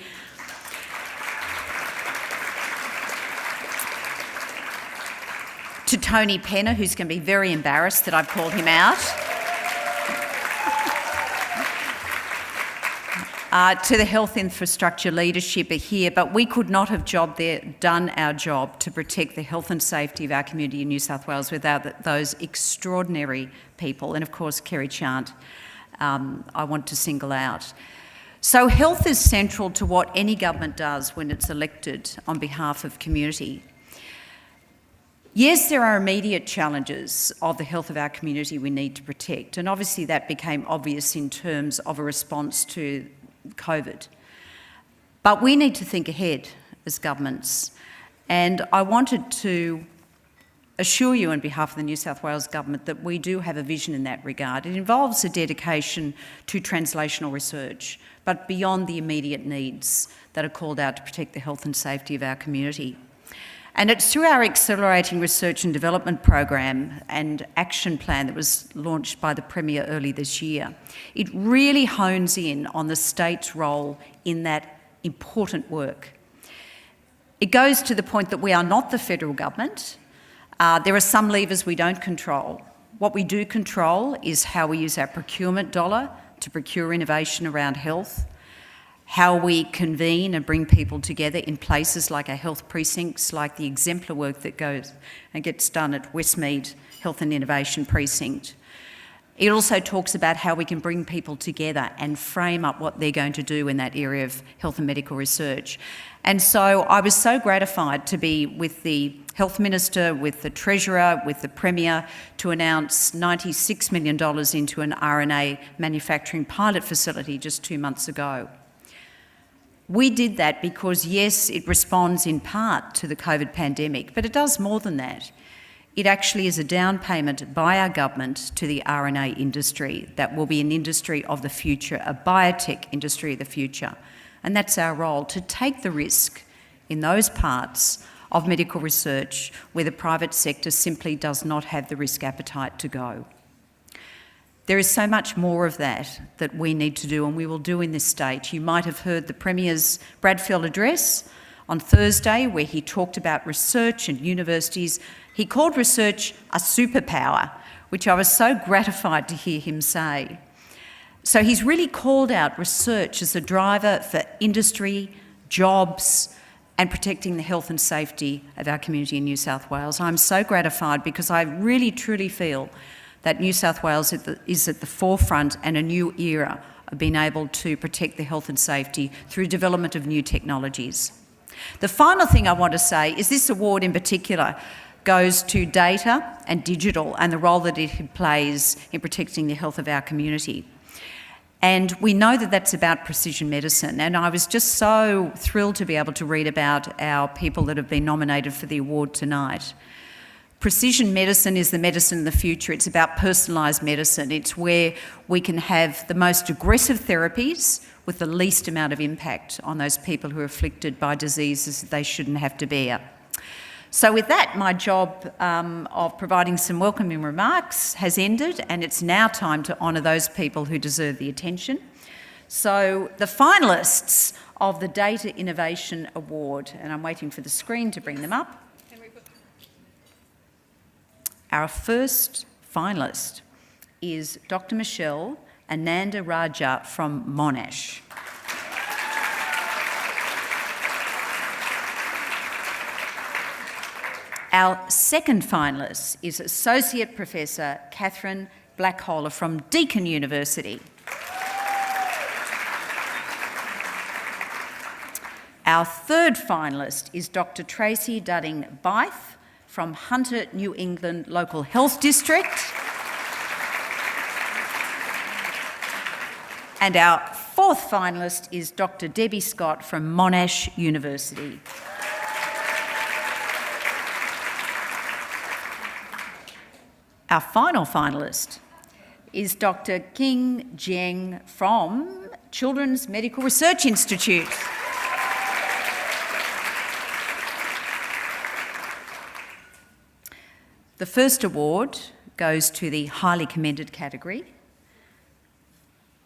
Speaker 7: To Tony Penner, who's going to be very embarrassed that I've called him out. To the health infrastructure leadership are here, but we could not have done our job to protect the health and safety of our community in New South Wales without those extraordinary people, and of course Kerry Chant I want to single out. So health is central to what any government does when it's elected on behalf of community. Yes, there are immediate challenges of the health of our community we need to protect, and obviously that became obvious in terms of a response to COVID. But we need to think ahead as governments, and I wanted to assure you on behalf of the New South Wales Government that we do have a vision in that regard. It involves a dedication to translational research, but beyond the immediate needs that are called out to protect the health and safety of our community. And it's through our Accelerating Research and Development program and action plan that was launched by the Premier early this year. It really hones in on the state's role in that important work. It goes to the point that we are not the federal government. There are some levers we don't control. What we do control is how we use our procurement dollar to procure innovation around health, how we convene and bring people together in places like our health precincts, like the exemplar work that goes and gets done at Westmead Health and Innovation Precinct. It also talks about how we can bring people together and frame up what they're going to do in that area of health and medical research. And so I was so gratified to be with the Health Minister, with the Treasurer, with the Premier to announce $96 million into an RNA manufacturing pilot facility just 2 months ago. We did that because, yes, it responds in part to the COVID pandemic, but it does more than that. It actually is a down payment by our government to the RNA industry that will be an industry of the future, a biotech industry of the future. And that's our role, to take the risk in those parts of medical research where the private sector simply does not have the risk appetite to go. There is so much more of that we need to do, and we will do in this state. You might have heard the Premier's Bradfield address on Thursday, where he talked about research and universities. He called research a superpower, which I was so gratified to hear him say. So he's really called out research as a driver for industry, jobs, and protecting the health and safety of our community in New South Wales. I'm so gratified because I really, truly feel that New South Wales is at the forefront and a new era of being able to protect the health and safety through development of new technologies. The final thing I want to say is this award in particular goes to data and digital and the role that it plays in protecting the health of our community. And we know that that's about precision medicine, and I was just so thrilled to be able to read about our people that have been nominated for the award tonight. Precision medicine is the medicine of the future. It's about personalised medicine. It's where we can have the most aggressive therapies with the least amount of impact on those people who are afflicted by diseases that they shouldn't have to bear. So with that, my job of providing some welcoming remarks has ended, and it's now time to honour those people who deserve the attention. So the finalists of the Data Innovation Award, and I'm waiting for the screen to bring them up. Our first finalist is Dr. Michelle Ananda Raja from Monash. Our second finalist is Associate Professor Catherine Blackholer from Deakin University. Our third finalist is Dr. Tracy Dudding-Bythe from Hunter New England Local Health District. And our fourth finalist is Dr. Debbie Scott from Monash University. Our final finalist, is Dr. King Jiang from Children's Medical Research Institute. The first award goes to the Highly Commended category.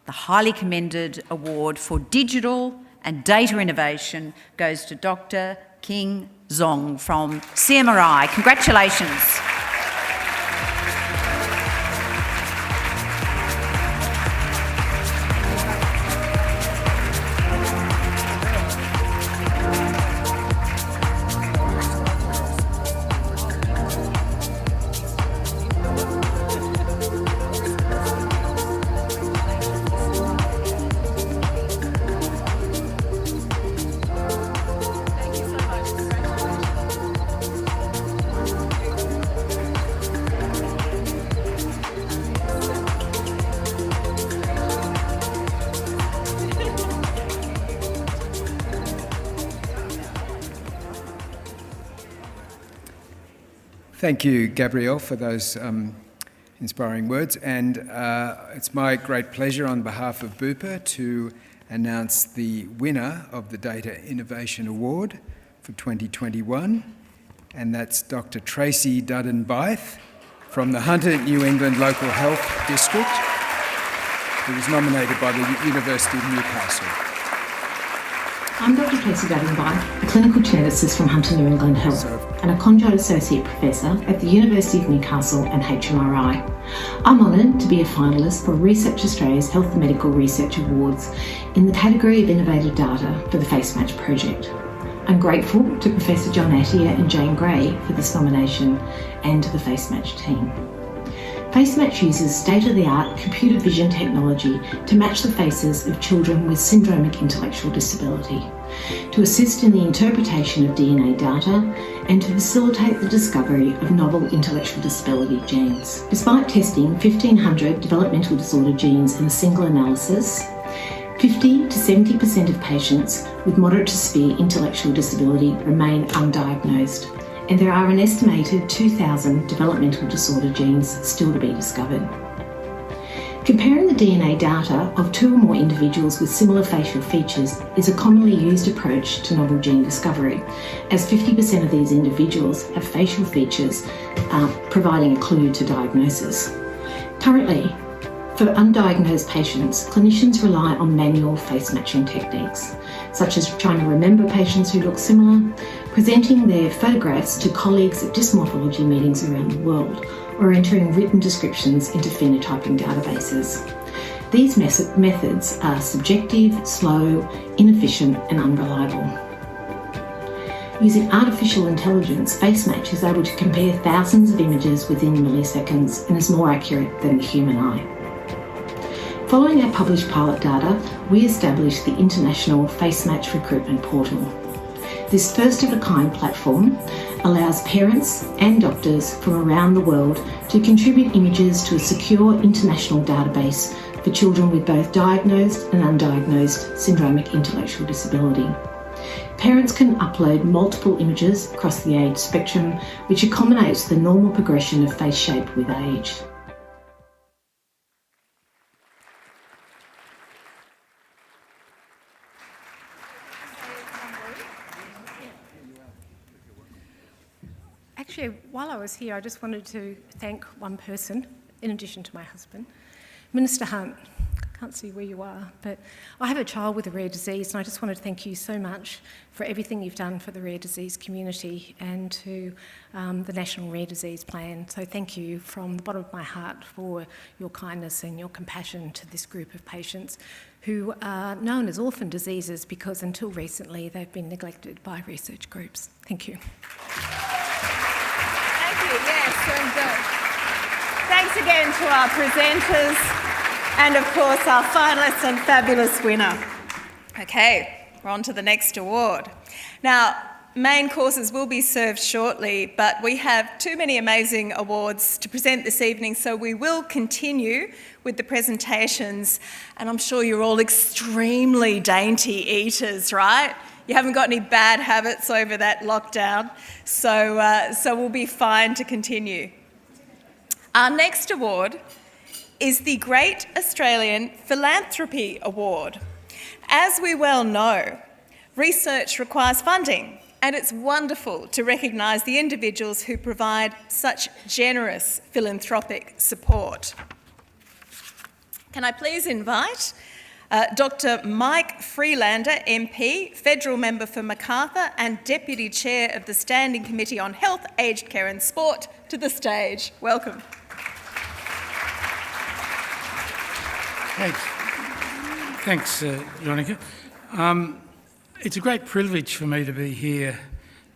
Speaker 7: The Highly Commended Award for Digital and Data Innovation goes to Dr. King Zong from CMRI. Congratulations.
Speaker 8: Thank you, Gabrielle, for those inspiring words. And it's my great pleasure on behalf of Bupa to announce the winner of the Data Innovation Award for 2021. And that's Dr. Tracy Dudden-Byth from the Hunter New England Local Health District, who was nominated by the University of Newcastle.
Speaker 9: I'm Dr. Tracy Dudden-Byth, a clinical geneticist from Hunter New England Health and a Conjoint Associate Professor at the University of Newcastle and HMRI. I'm honoured to be a finalist for Research Australia's Health and Medical Research Awards in the category of Innovative Data for the FaceMatch project. I'm grateful to Professor John Attier and Jane Gray for this nomination and to the FaceMatch team. FaceMatch uses state-of-the-art computer vision technology to match the faces of children with syndromic intellectual disability, to assist in the interpretation of DNA data and to facilitate the discovery of novel intellectual disability genes. Despite testing 1,500 developmental disorder genes in a single analysis, 50 to 70% of patients with moderate to severe intellectual disability remain undiagnosed, and there are an estimated 2,000 developmental disorder genes still to be discovered. Comparing the DNA data of two or more individuals with similar facial features is a commonly used approach to novel gene discovery, as 50% of these individuals have facial features providing a clue to diagnosis. Currently, for undiagnosed patients, clinicians rely on manual face matching techniques, such as trying to remember patients who look similar, presenting their photographs to colleagues at dysmorphology meetings around the world, or entering written descriptions into phenotyping databases. These methods are subjective, slow, inefficient, and unreliable. Using artificial intelligence, FaceMatch is able to compare thousands of images within milliseconds and is more accurate than the human eye. Following our published pilot data, we established the International FaceMatch Recruitment Portal. This first-of-a-kind platform allows parents and doctors from around the world to contribute images to a secure international database for children with both diagnosed and undiagnosed syndromic intellectual disability. Parents can upload multiple images across the age spectrum, which accommodates the normal progression of face shape with age.
Speaker 10: Actually, while I was here, I just wanted to thank one person, in addition to my husband, Minister Hunt. I can't see where you are, but I have a child with a rare disease, and I just wanted to thank you so much for everything you've done for the rare disease community and to the National Rare Disease Plan. So thank you from the bottom of my heart for your kindness and your compassion to this group of patients who are known as orphan diseases because until recently they've been neglected by research groups. Thank you.
Speaker 1: Yes, and thanks again to our presenters and, of course, our finalists and fabulous winner. Okay, we're on to the next award. Now, main courses will be served shortly, but we have too many amazing awards to present this evening, so we will continue with the presentations, and I'm sure you're all extremely dainty eaters, right? You haven't got any bad habits over that lockdown, so we'll be fine to continue. Our next award is the Great Australian Philanthropy Award. As we well know, research requires funding, and it's wonderful to recognise the individuals who provide such generous philanthropic support. Can I please invite Dr. Mike Freelander, MP, Federal Member for Macarthur and Deputy Chair of the Standing Committee on Health, Aged Care and Sport, to the stage. Welcome.
Speaker 11: Thanks, Jonica. It's a great privilege for me to be here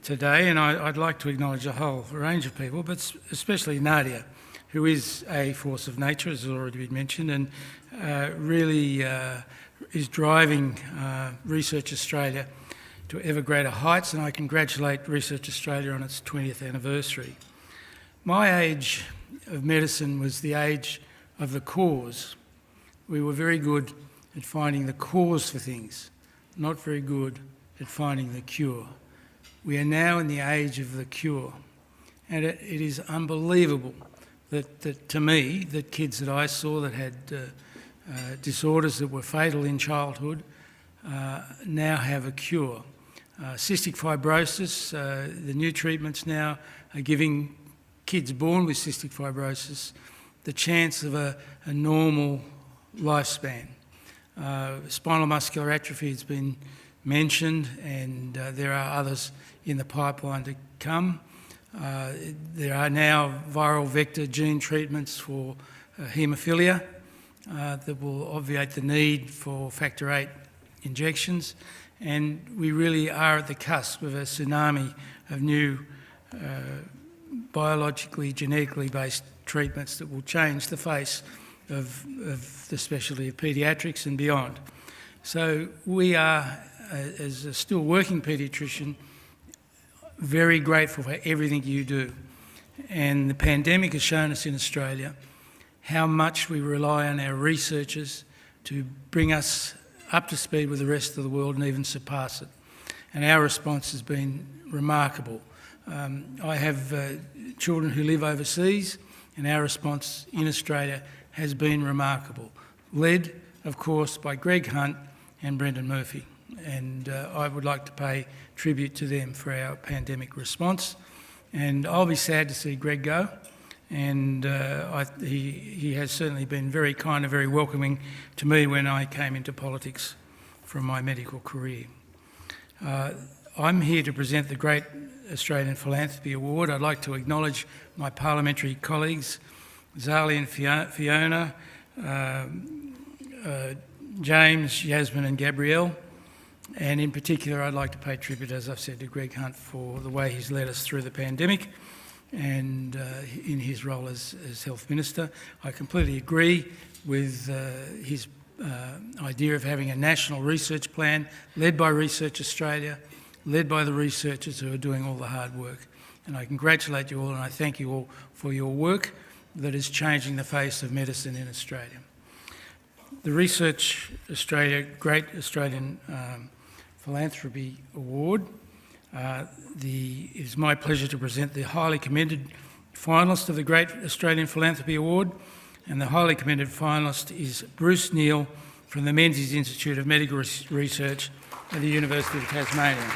Speaker 11: today, and I'd like to acknowledge a whole range of people, but especially Nadia, who is a force of nature, as has already been mentioned, and really is driving Research Australia to ever greater heights, and I congratulate Research Australia on its 20th anniversary. My age of medicine was the age of the cause. We were very good at finding the cause for things, not very good at finding the cure. We are now in the age of the cure, and it is unbelievable that to me, that kids that I saw that had disorders that were fatal in childhood now have a cure. Cystic fibrosis, the new treatments now are giving kids born with cystic fibrosis the chance of a normal lifespan. Spinal muscular atrophy has been mentioned, and there are others in the pipeline to come. There are now viral vector gene treatments for haemophilia that will obviate the need for factor VIII injections, and we really are at the cusp of a tsunami of new biologically, genetically based treatments that will change the face of the specialty of paediatrics and beyond. So we are, as a still working paediatrician, very grateful for everything you do. And the pandemic has shown us in Australia how much we rely on our researchers to bring us up to speed with the rest of the world and even surpass it. And our response has been remarkable. I have children who live overseas, and our response in Australia has been remarkable, led, of course, by Greg Hunt and Brendan Murphy. And I would like to pay tribute to them for our pandemic response. And I'll be sad to see Greg go. And he has certainly been very kind and very welcoming to me when I came into politics from my medical career. I'm here to present the Great Australian Philanthropy Award. I'd like to acknowledge my parliamentary colleagues, Zali and Fiona, James, Yasmin and Gabrielle, and in particular I'd like to pay tribute, as I've said, to Greg Hunt for the way he's led us through the pandemic and in his role as Health Minister. I completely agree with his idea of having a national research plan led by Research Australia, led by the researchers who are doing all the hard work. And I congratulate you all and I thank you all for your work that is changing the face of medicine in Australia. The Research Australia Great Australian Philanthropy Award. It is my pleasure to present the highly commended finalist of the Great Australian Philanthropy Award, and the highly commended finalist is Bruce Neal from the Menzies Institute of Medical Research at the University of Tasmania.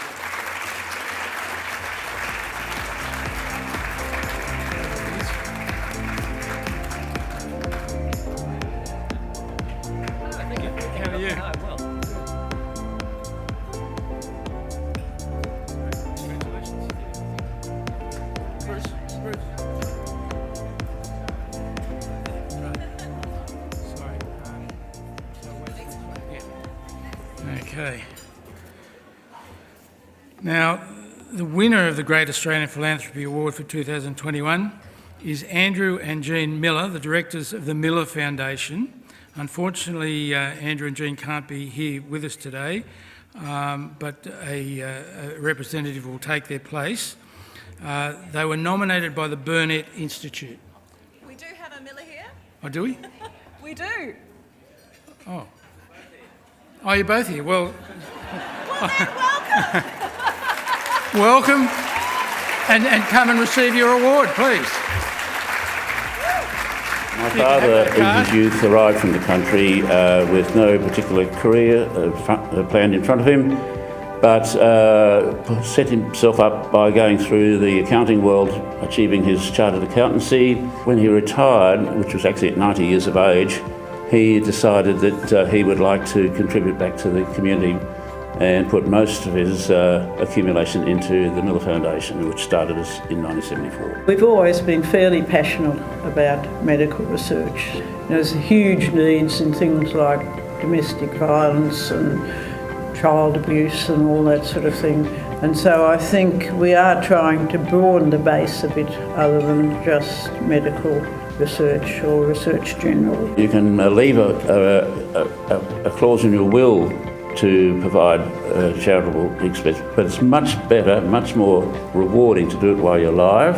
Speaker 11: Okay. Now, the winner of the Great Australian Philanthropy Award for 2021 is Andrew and Jean Miller, the directors of the Miller Foundation. Unfortunately, Andrew and Jean can't be here with us today, but a representative will take their place. They were nominated by the Burnett Institute.
Speaker 1: We do have a Miller here.
Speaker 11: Oh, do we?
Speaker 1: We do.
Speaker 11: Oh. Oh, you're both here. Well,
Speaker 1: then, welcome.
Speaker 11: Welcome, and come and receive your award, please.
Speaker 12: My father, in his youth, arrived from the country with no particular career planned in front of him, but set himself up by going through the accounting world, achieving his chartered accountancy. When he retired, which was actually at 90 years of age, he decided that he would like to contribute back to the community and put most of his accumulation into the Miller Foundation, which started us in 1974.
Speaker 13: We've always been fairly passionate about medical research. There's huge needs in things like domestic violence and child abuse and all that sort of thing. And so I think we are trying to broaden the base a bit other than just medical research or research generally.
Speaker 12: You can leave a clause in your will to provide charitable expense, but it's much better, much more rewarding to do it while you're alive,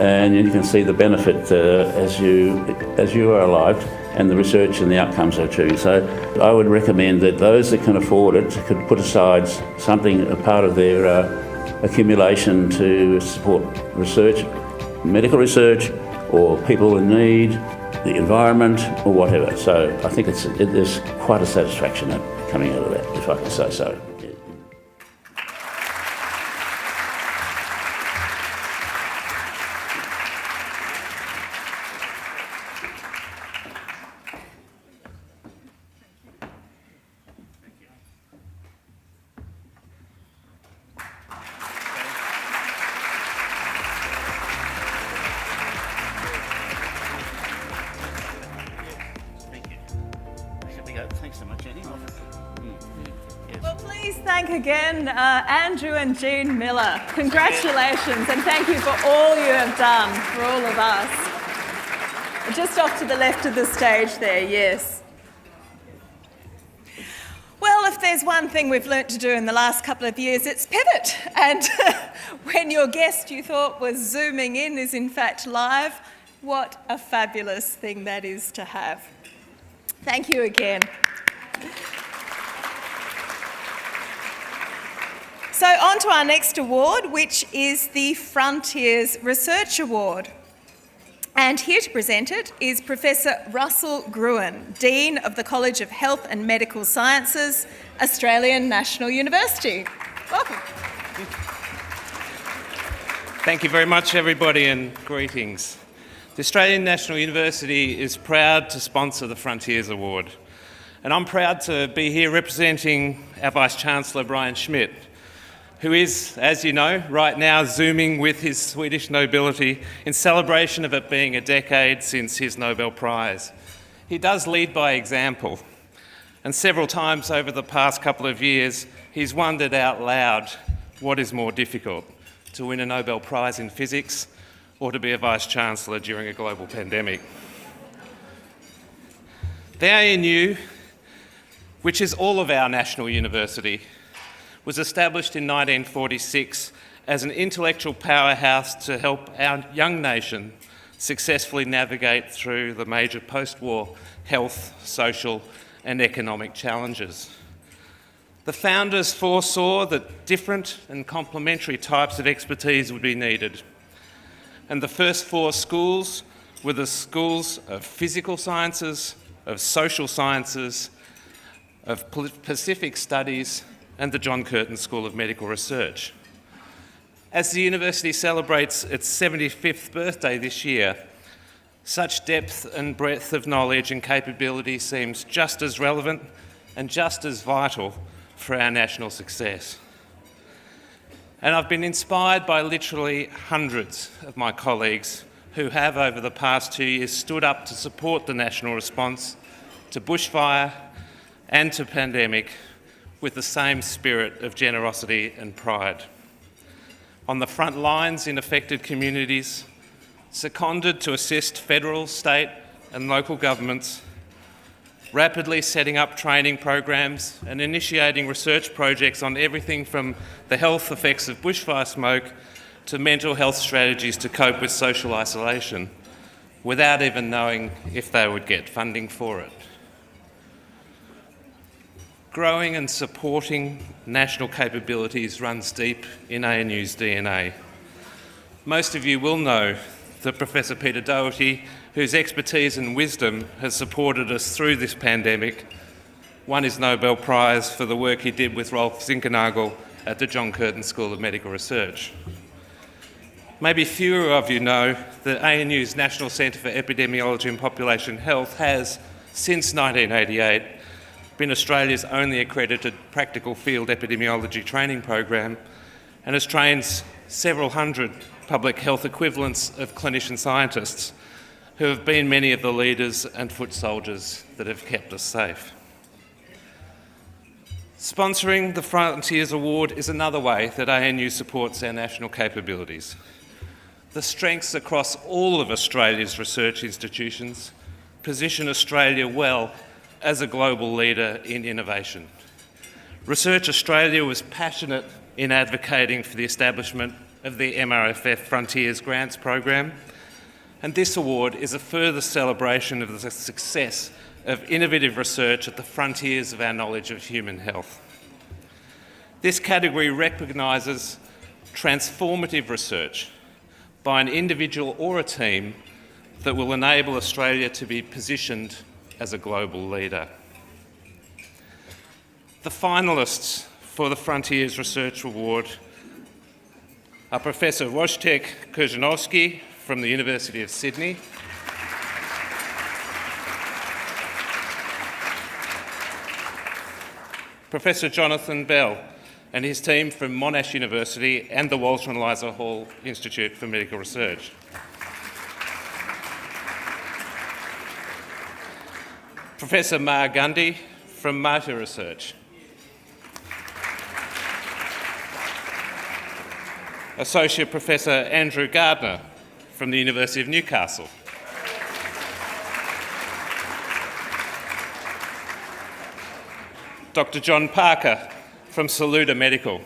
Speaker 12: and you can see the benefit as you are alive, and the research and the outcomes are too. So I would recommend that those that can afford it could put aside something, a part of their accumulation to support research, medical research, or people in need, the environment, or whatever. So I think there's quite a satisfaction coming out of that, if I can say so. Thanks so much, Annie. Yes.
Speaker 1: Well, please thank again Andrew and Jean Miller. Congratulations, and thank you for all you have done for all of us. Just off to the left of the stage there, yes. Well, if there's one thing we've learnt to do in the last couple of years, it's pivot. And when your guest you thought was zooming in is in fact live, what a fabulous thing that is to have. Thank you again. So on to our next award, which is the Frontiers Research Award. And here to present it is Professor Russell Gruen, Dean of the College of Health and Medical Sciences, Australian National University. Welcome.
Speaker 14: Thank you very much, everybody, and greetings. The Australian National University is proud to sponsor the Frontiers Award. And I'm proud to be here representing our Vice-Chancellor, Brian Schmidt, who is, as you know, right now zooming with his Swedish nobility in celebration of it being a decade since his Nobel Prize. He does lead by example, and several times over the past couple of years, he's wondered out loud what is more difficult, to win a Nobel Prize in physics or to be a Vice-Chancellor during a global pandemic. The ANU, which is all of our national university, was established in 1946 as an intellectual powerhouse to help our young nation successfully navigate through the major post-war health, social and economic challenges. The founders foresaw that different and complementary types of expertise would be needed, and the first four schools were the schools of physical sciences, of social sciences, of Pacific Studies, and the John Curtin School of Medical Research. As the university celebrates its 75th birthday this year, such depth and breadth of knowledge and capability seems just as relevant and just as vital for our national success. And I've been inspired by literally hundreds of my colleagues who have, over the past 2 years, stood up to support the national response to bushfire and to pandemic with the same spirit of generosity and pride. On the front lines in affected communities, seconded to assist federal, state and local governments, rapidly setting up training programs and initiating research projects on everything from the health effects of bushfire smoke to mental health strategies to cope with social isolation, without even knowing if they would get funding for it. Growing and supporting national capabilities runs deep in ANU's DNA. Most of you will know that Professor Peter Doherty whose expertise and wisdom has supported us through this pandemic, won his Nobel Prize for the work he did with Rolf Zinkernagel at the John Curtin School of Medical Research. Maybe fewer of you know that ANU's National Centre for Epidemiology and Population Health has, since 1988, been Australia's only accredited practical field epidemiology training program and has trained several hundred public health equivalents of clinician scientists who have been many of the leaders and foot soldiers that have kept us safe. Sponsoring the Frontiers Award is another way that ANU supports our national capabilities. The strengths across all of Australia's research institutions position Australia well as a global leader in innovation. Research Australia was passionate in advocating for the establishment of the MRFF Frontiers Grants Program, and this award is a further celebration of the success of innovative research at the frontiers of our knowledge of human health. This category recognises transformative research by an individual or a team that will enable Australia to be positioned as a global leader. The finalists for the Frontiers Research Award are Professor Wojciech Kurzynowski from the University of Sydney, Professor Jonathan Bell and his team from Monash University and the Walter and Eliza Hall Institute for Medical Research. Professor Mar Gundy from Mater Research. Associate Professor Andrew Gardner from the University of Newcastle. Dr. John Parker from Saluda Medical.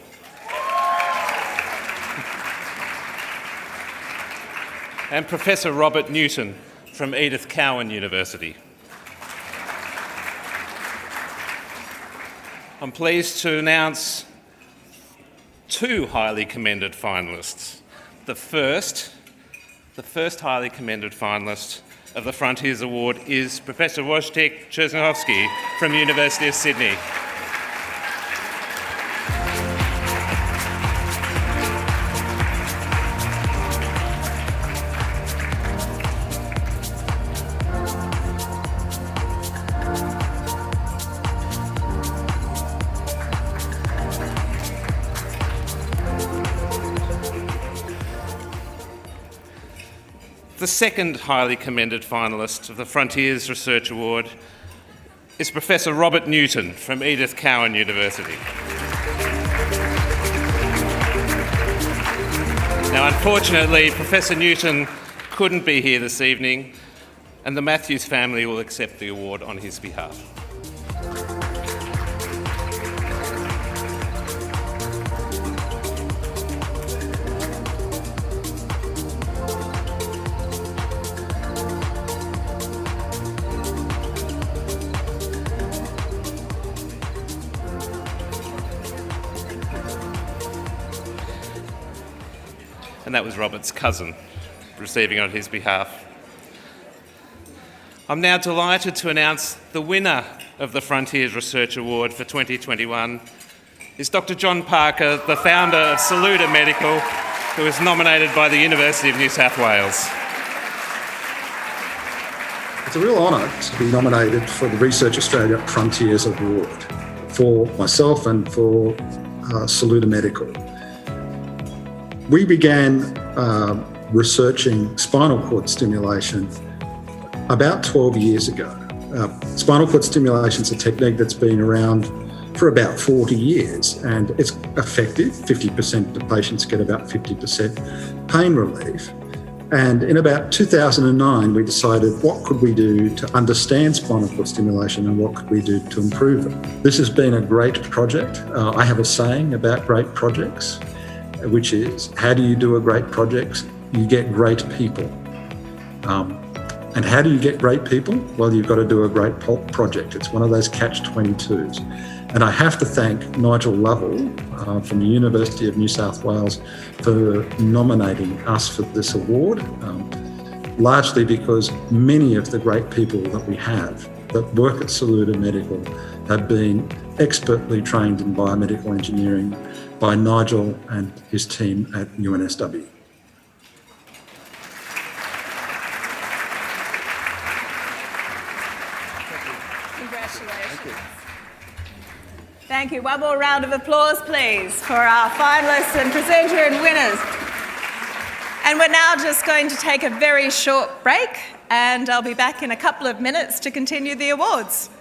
Speaker 14: And Professor Robert Newton from Edith Cowan University. I'm pleased to announce two highly commended finalists. The first highly commended finalist of the Frontiers Award is Professor Wojciech Kurzynowski from the University of Sydney. The second highly commended finalist of the Frontiers Research Award is Professor Robert Newton from Edith Cowan University. Now, unfortunately, Professor Newton couldn't be here this evening, and the Matthews family will accept the award on his behalf. And that was Robert's cousin receiving it on his behalf. I'm now delighted to announce the winner of the Frontiers Research Award for 2021 is Dr. John Parker, the founder of Saluda Medical, who was nominated by the University of New South Wales.
Speaker 15: It's a real honour to be nominated for the Research Australia Frontiers Award for myself and for Saluda Medical. We began researching spinal cord stimulation about 12 years ago. Spinal cord stimulation is a technique that's been around for about 40 years and it's effective. 50% of patients get about 50% pain relief. And in about 2009, we decided what could we do to understand spinal cord stimulation and what could we do to improve it. This has been a great project. I have a saying about great projects, which is, how do you do a great project? You get great people. And how do you get great people? Well, you've got to do a great project. It's one of those catch-22s. And I have to thank Nigel Lovell from the University of New South Wales for nominating us for this award. largely because many of the great people that we have that work at Saluda Medical have been expertly trained in biomedical engineering by Nigel and his team at UNSW.
Speaker 1: Congratulations. Thank you. One more round of applause, please, for our finalists and presenter and winners. And we're now just going to take a very short break, and I'll be back in a couple of minutes to continue the awards.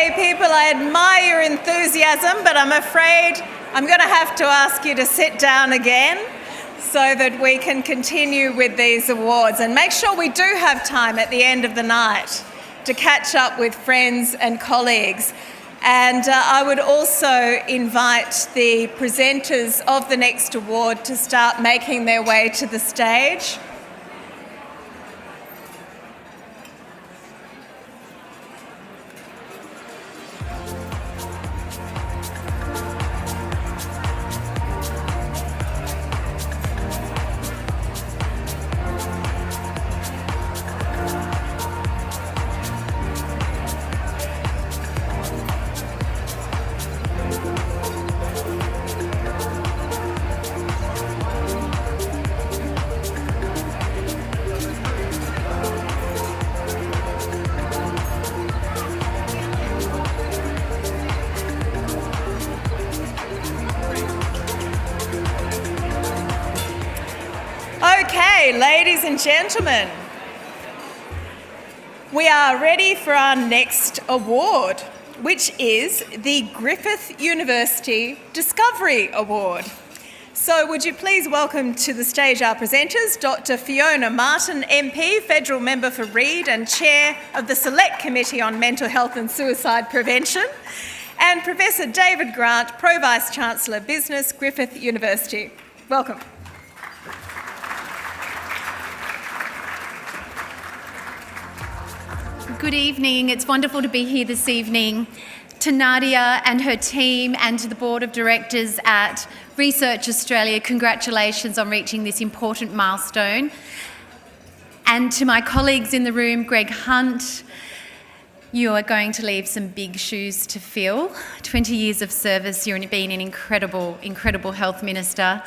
Speaker 1: Okay, people, I admire your enthusiasm, but I'm afraid I'm going to have to ask you to sit down again so that we can continue with these awards, and make sure we do have time at the end of the night to catch up with friends and colleagues. And I would also invite the presenters of the next award to start making their way to the stage. Okay, ladies and gentlemen, we are ready for our next award, which is the Griffith University Discovery Award. So would you please welcome to the stage our presenters, Dr. Fiona Martin, MP, Federal Member for Reid and Chair of the Select Committee on Mental Health and Suicide Prevention, and Professor David Grant, Pro Vice-Chancellor, Business, Griffith University. Welcome.
Speaker 16: Good evening. It's wonderful to be here this evening. To Nadia and her team and to the Board of Directors at Research Australia, congratulations on reaching this important milestone. And to my colleagues in the room, Greg Hunt, you are going to leave some big shoes to fill. 20 years of service, you've been an incredible, incredible health minister.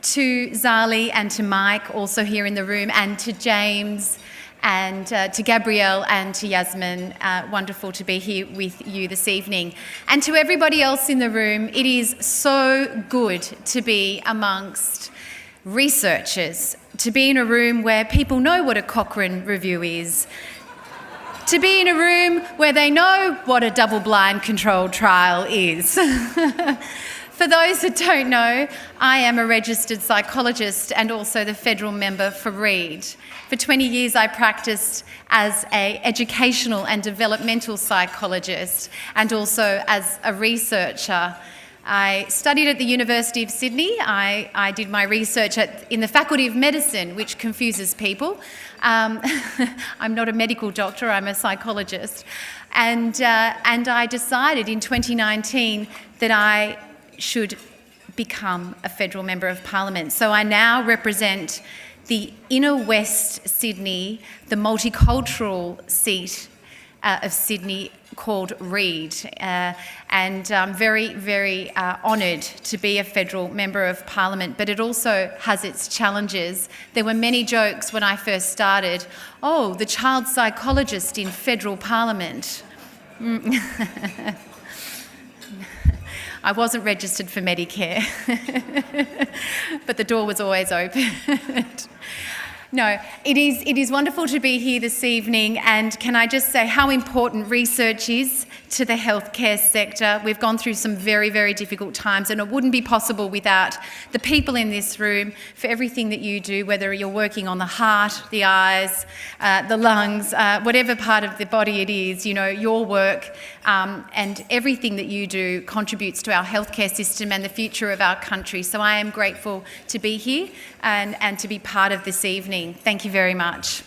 Speaker 16: To Zali and to Mike, also here in the room, and to James, and to Gabrielle and to Yasmin, wonderful to be here with you this evening. And to everybody else in the room, it is so good to be amongst researchers, to be in a room where people know what a Cochrane review is, to be in a room where they know what a double-blind controlled trial is. For those that don't know, I am a registered psychologist and also the federal member for Reid. For 20 years I practiced as an educational and developmental psychologist and also as a researcher. I studied at the University of Sydney. I did my research in the Faculty of Medicine, which confuses people. I'm not a medical doctor, I'm a psychologist. And I decided in 2019 that I should become a federal member of parliament. So I now represent the inner West Sydney, the multicultural seat of Sydney called Reid. And I'm very, very honoured to be a federal member of parliament, but it also has its challenges. There were many jokes when I first started. Oh, the child psychologist in federal parliament. I wasn't registered for Medicare, but the door was always open. No, it is wonderful to be here this evening, and can I just say how important research is to the healthcare sector. We've gone through some very, very difficult times, and it wouldn't be possible without the people in this room for everything that you do, whether you're working on the heart, the eyes, the lungs, whatever part of the body it is, you know, your work and everything that you do contributes to our healthcare system and the future of our country. So I am grateful to be here and to be part of this evening. Thank you very much.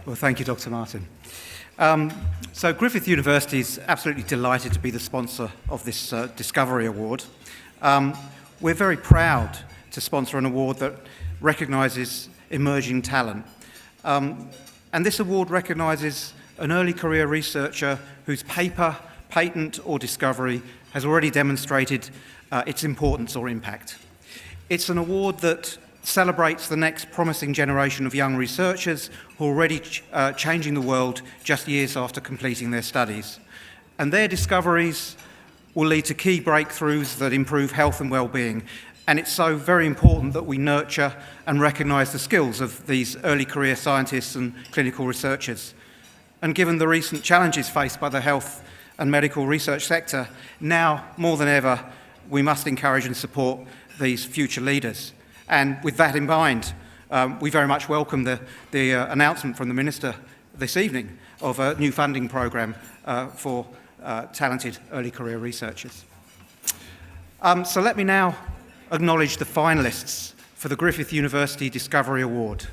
Speaker 17: Well, thank you, Dr. Martin. So Griffith University is absolutely delighted to be the sponsor of this Discovery Award. We're very proud to sponsor an award that recognises emerging talent. And this award recognises an early career researcher whose paper, patent or discovery has already demonstrated its importance or impact. It's an award that celebrates the next promising generation of young researchers who are already changing the world just years after completing their studies. And their discoveries will lead to key breakthroughs that improve health and well-being and it's so very important that we nurture and recognise the skills of these early career scientists and clinical researchers. And given the recent challenges faced by the health and medical research sector, now more than ever, we must encourage and support these future leaders. And with that in mind, we very much welcome the announcement from the Minister this evening of a new funding programme for talented early career researchers. So let me now acknowledge the finalists for the Griffith University Discovery Award.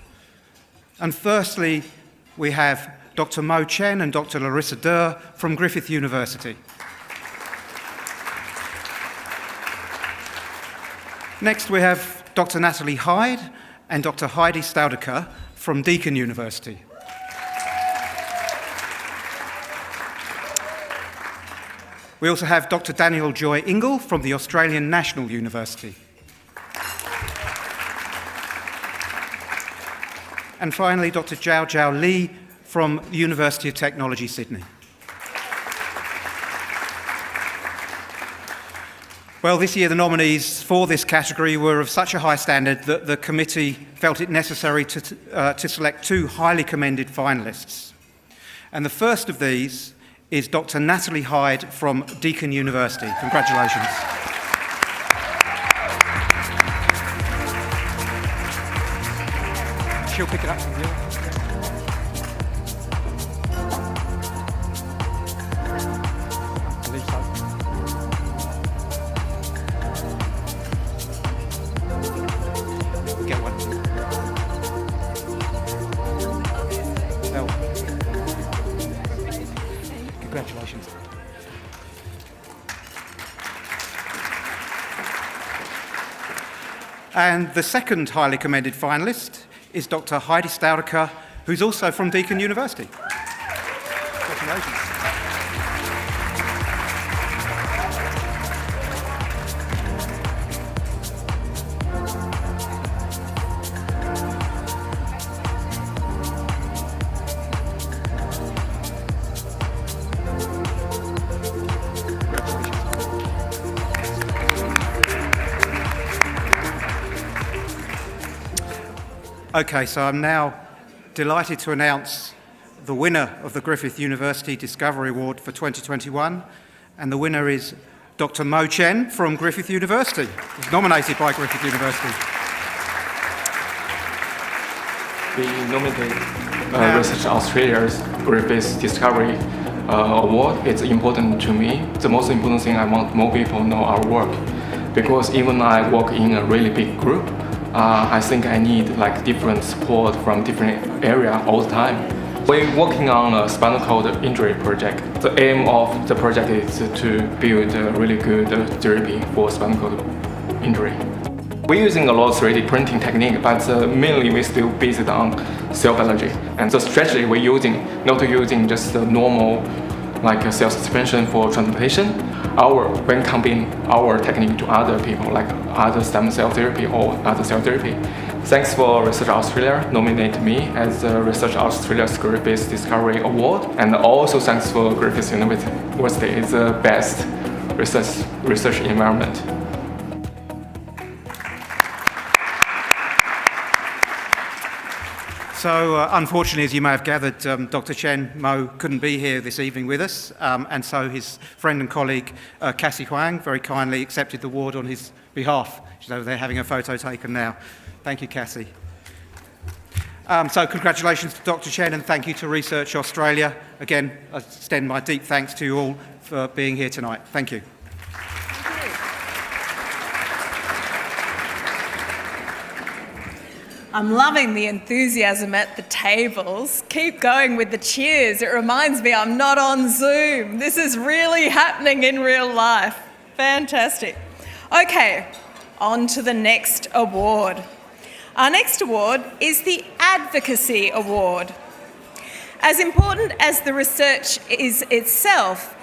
Speaker 17: And firstly, we have Dr. Mo Chen and Dr. Larissa Durr from Griffith University. Next, we have Dr. Natalie Hyde and Dr. Heidi Staudeker from Deakin University. We also have Dr. Daniel Joy Ingle from the Australian National University. And finally, Dr. Jiao Jiao Li from the University of Technology, Sydney. Well, this year the nominees for this category were of such a high standard that the committee felt it necessary to select two highly commended finalists. And the first of these is Dr. Natalie Hyde from Deakin University. Congratulations. She'll pick it up from you. I believe so. Get one. No. Congratulations. And the second highly commended finalist is Dr. Heidi Staudeker, who's also from Deakin University. Congratulations. Okay, so I'm now delighted to announce the winner of the Griffith University Discovery Award for 2021, and the winner is Dr. Mo Chen from Griffith University. He's nominated by Griffith University.
Speaker 18: We nominated Research Australia's Griffith Discovery Award. It's important to me. The most important thing, I want more people know our work, because even I work in a really big group, I think I need like different support from different area all the time. We're working on a spinal cord injury project. The aim of the project is to build a really good therapy for spinal cord injury. We're using a lot of 3D printing technique, but mainly we're still based on cell biology. And the strategy we're using, not using just the normal like a cell suspension for transplantation, when comparing our technique to other people, like other stem cell therapy or other cell therapy. Thanks for Research Australia nominate me as the Research Australia's Griffith Discovery Award, and also thanks for Griffith University. It's the best research environment.
Speaker 17: So, unfortunately, as you may have gathered, Dr. Chen Mo couldn't be here this evening with us, and so his friend and colleague, Cassie Huang, very kindly accepted the award on his behalf. She's over there having a photo taken now. Thank you, Cassie. So, congratulations to Dr. Chen, and thank you to Research Australia. Again, I extend my deep thanks to you all for being here tonight. Thank you.
Speaker 1: I'm loving the enthusiasm at the tables. Keep going with the cheers. It reminds me I'm not on Zoom. This is really happening in real life. Fantastic. Okay, on to the next award. Our next award is the Advocacy Award. As important as the research is itself,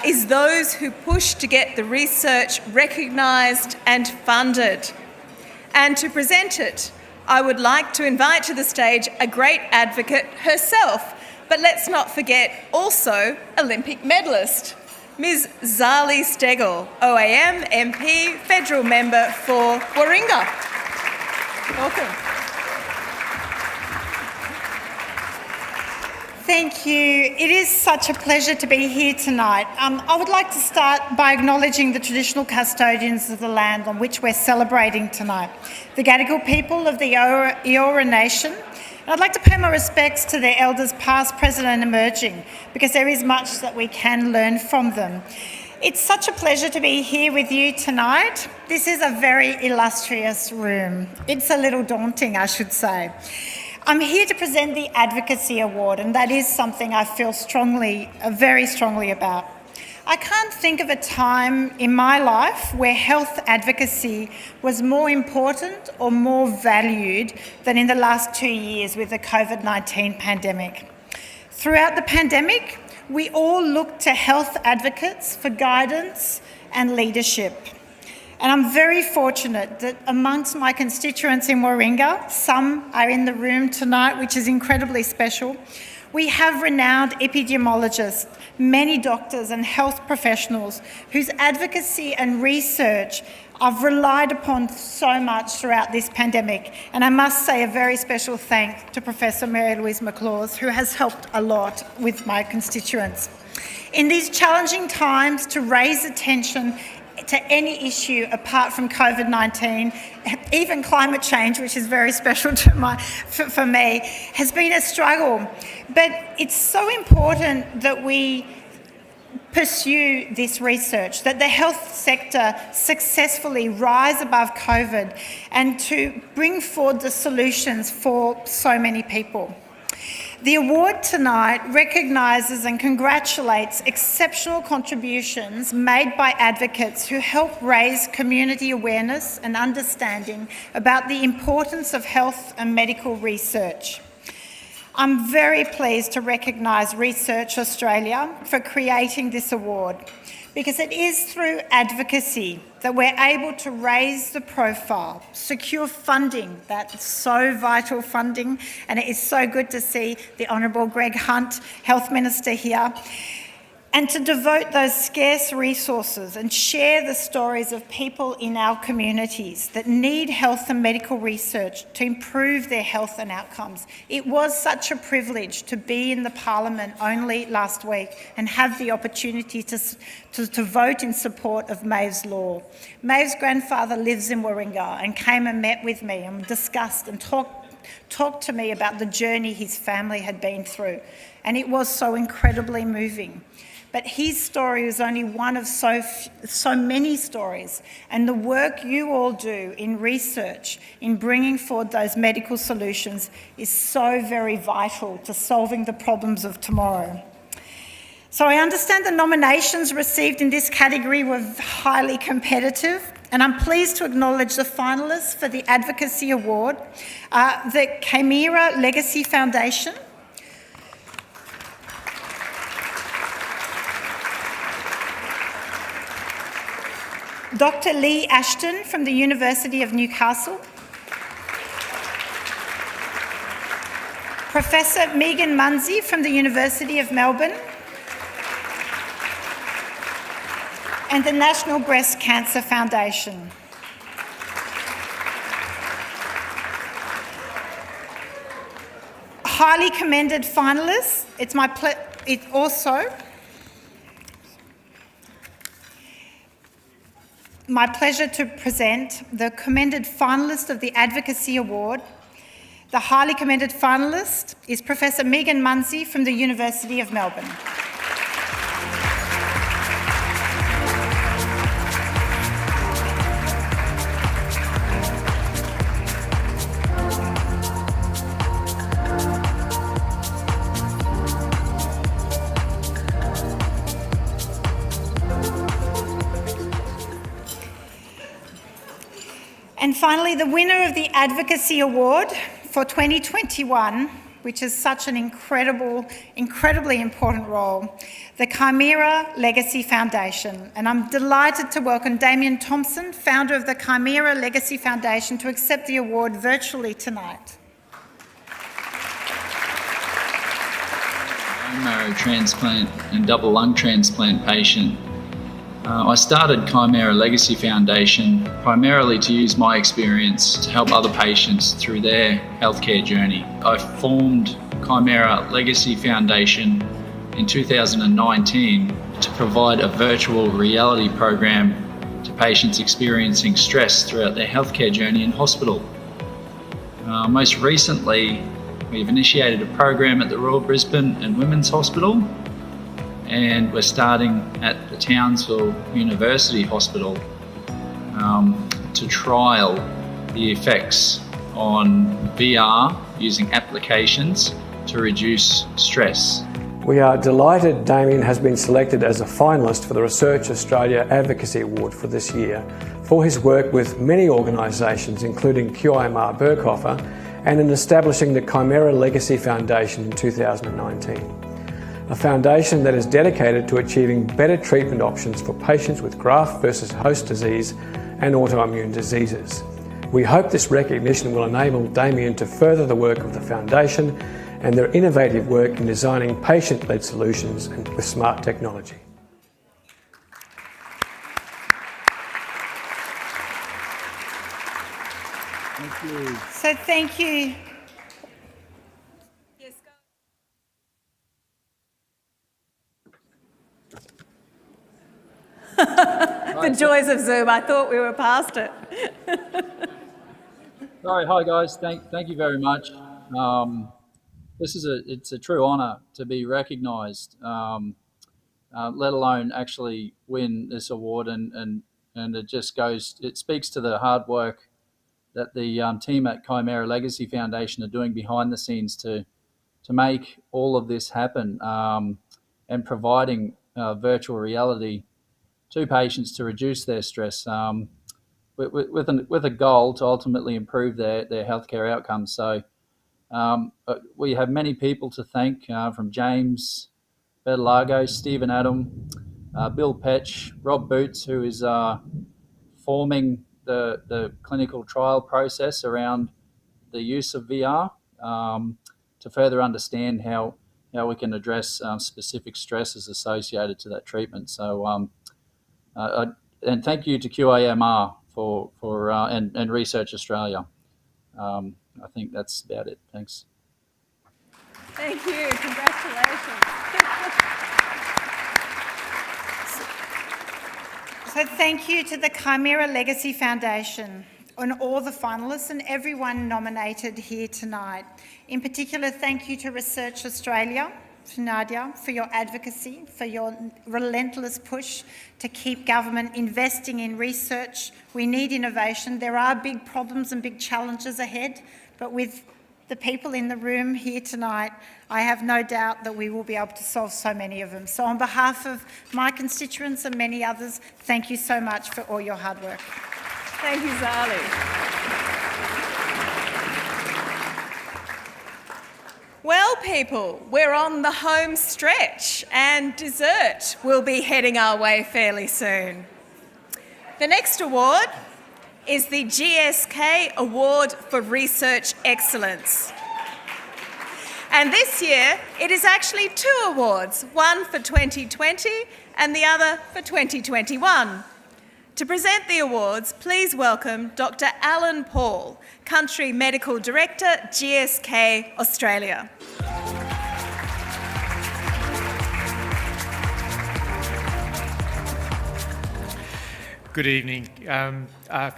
Speaker 1: is those who push to get the research recognised and funded. And to present it, I would like to invite to the stage a great advocate herself, but let's not forget also Olympic medalist. Ms. Zali Steggall, OAM, MP, Federal Member for Warringah. Welcome.
Speaker 19: Thank you. It is such a pleasure to be here tonight. I would like to start by acknowledging the traditional custodians of the land on which we're celebrating tonight, the Gadigal people of the Eora Nation. And I'd like to pay my respects to their elders past, present and emerging, because there is much that we can learn from them. It's such a pleasure to be here with you tonight. This is a very illustrious room. It's a little daunting, I should say. I'm here to present the Advocacy Award, and that is something I feel very strongly about. I can't think of a time in my life where health advocacy was more important or more valued than in the last 2 years with the COVID-19 pandemic. Throughout the pandemic, we all looked to health advocates for guidance and leadership. And I'm very fortunate that amongst my constituents in Warringah, some are in the room tonight, which is incredibly special. We have renowned epidemiologists, many doctors and health professionals whose advocacy and research I've relied upon so much throughout this pandemic. And I must say a very special thanks to Professor Mary Louise McLaws, who has helped a lot with my constituents. In these challenging times, to raise attention to any issue apart from COVID-19, even climate change, which is very special to for me, has been a struggle. But it's so important that we pursue this research, that the health sector successfully rise above COVID and to bring forward the solutions for so many people. The award tonight recognises and congratulates exceptional contributions made by advocates who help raise community awareness and understanding about the importance of health and medical research. I'm very pleased to recognise Research Australia for creating this award, because it is through advocacy that we're able to raise the profile, secure funding, that's so vital funding, and it is so good to see the Honourable Greg Hunt, Health Minister, here, and to devote those scarce resources and share the stories of people in our communities that need health and medical research to improve their health and outcomes. It was such a privilege to be in the Parliament only last week and have the opportunity to vote in support of Maeve's law. Maeve's grandfather lives in Warringah and came and met with me and discussed and talked to me about the journey his family had been through. And it was so incredibly moving. But his story was only one of so many stories, and the work you all do in research, in bringing forward those medical solutions, is so very vital to solving the problems of tomorrow. So I understand the nominations received in this category were highly competitive, and I'm pleased to acknowledge the finalists for the Advocacy Award, the Chimera Legacy Foundation, Dr. Lee Ashton from the University of Newcastle, Professor Megan Munsey from the University of Melbourne, and the National Breast Cancer Foundation. Highly commended finalists, it's my pleasure to present the commended finalist of the Advocacy Award. The highly commended finalist is Professor Megan Munsey from the University of Melbourne. And finally, the winner of the Advocacy Award for 2021, which is such an incredibly important role, the Chimera Legacy Foundation. And I'm delighted to welcome Damien Thompson, founder of the Chimera Legacy Foundation, to accept the award virtually tonight.
Speaker 20: Bone marrow transplant and double lung transplant patient I started Chimera Legacy Foundation primarily to use my experience to help other patients through their healthcare journey. I formed Chimera Legacy Foundation in 2019 to provide a virtual reality program to patients experiencing stress throughout their healthcare journey in hospital. Most recently, we've initiated a program at the Royal Brisbane and Women's Hospital, and we're starting at the Townsville University Hospital to trial the effects on VR using applications to reduce stress.
Speaker 21: We are delighted Damien has been selected as a finalist for the Research Australia Advocacy Award for this year for his work with many organisations including QIMR Berghofer and in establishing the Chimera Legacy Foundation in 2019. A foundation that is dedicated to achieving better treatment options for patients with graft versus host disease and autoimmune diseases. We hope this recognition will enable Damien to further the work of the foundation and their innovative work in designing patient-led solutions with smart technology.
Speaker 19: Thank you. So thank you.
Speaker 1: The joys of Zoom. I thought we were past it.
Speaker 20: Sorry, hi guys. Thank you very much. It's a true honour to be recognised, let alone actually win this award, and it speaks to the hard work that the team at Chimera Legacy Foundation are doing behind the scenes to make all of this happen, and providing virtual reality to patients to reduce their stress, with a goal to ultimately improve their healthcare outcomes. So we have many people to thank, from James Bettelago, Stephen Adam, Bill Petch, Rob Boots, who is forming the clinical trial process around the use of VR, to further understand how we can address specific stresses associated to that treatment. So and thank you to QIMR and Research Australia. I think that's about it. Thanks.
Speaker 1: Thank you. Congratulations.
Speaker 19: So thank you to the Chimera Legacy Foundation and all the finalists and everyone nominated here tonight. In particular, thank you to Research Australia, to Nadia, for your advocacy, for your relentless push to keep government investing in research. We need innovation. There are big problems and big challenges ahead, but with the people in the room here tonight, I have no doubt that we will be able to solve so many of them. So on behalf of my constituents and many others, thank you so much for all your hard work.
Speaker 1: Thank you, Zali. Well, people, we're on the home stretch and dessert will be heading our way fairly soon. The next award is the GSK Award for Research Excellence. And this year, it is actually 2 awards, one for 2020 and the other for 2021. To present the awards, please welcome Dr. Alan Paul, Country Medical Director, GSK Australia.
Speaker 22: Good evening.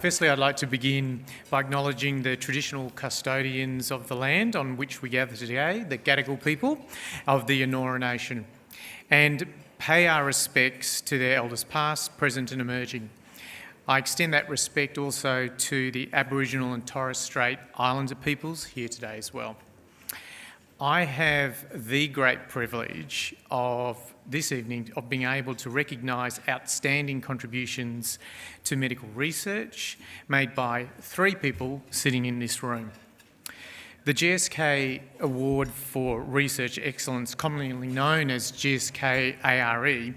Speaker 22: Firstly, I'd like to begin by acknowledging the traditional custodians of the land on which we gather today, the Gadigal people of the Eora Nation, and pay our respects to their elders past, present and emerging. I extend that respect also to the Aboriginal and Torres Strait Islander peoples here today as well. I have the great privilege of this evening of being able to recognise outstanding contributions to medical research made by 3 people sitting in this room. The GSK Award for Research Excellence, commonly known as GSK ARE,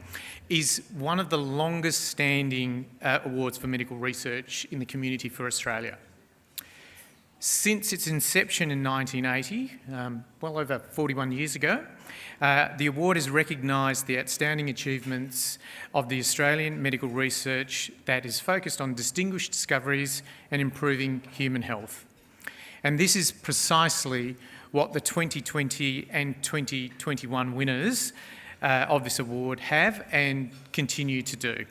Speaker 22: is one of the longest standing awards for medical research in the community for Australia. Since its inception in 1980, well over 41 years ago, the award has recognised the outstanding achievements of the Australian medical research that is focused on distinguished discoveries and improving human health. And this is precisely what the 2020 and 2021 winners of this award have and continue to do.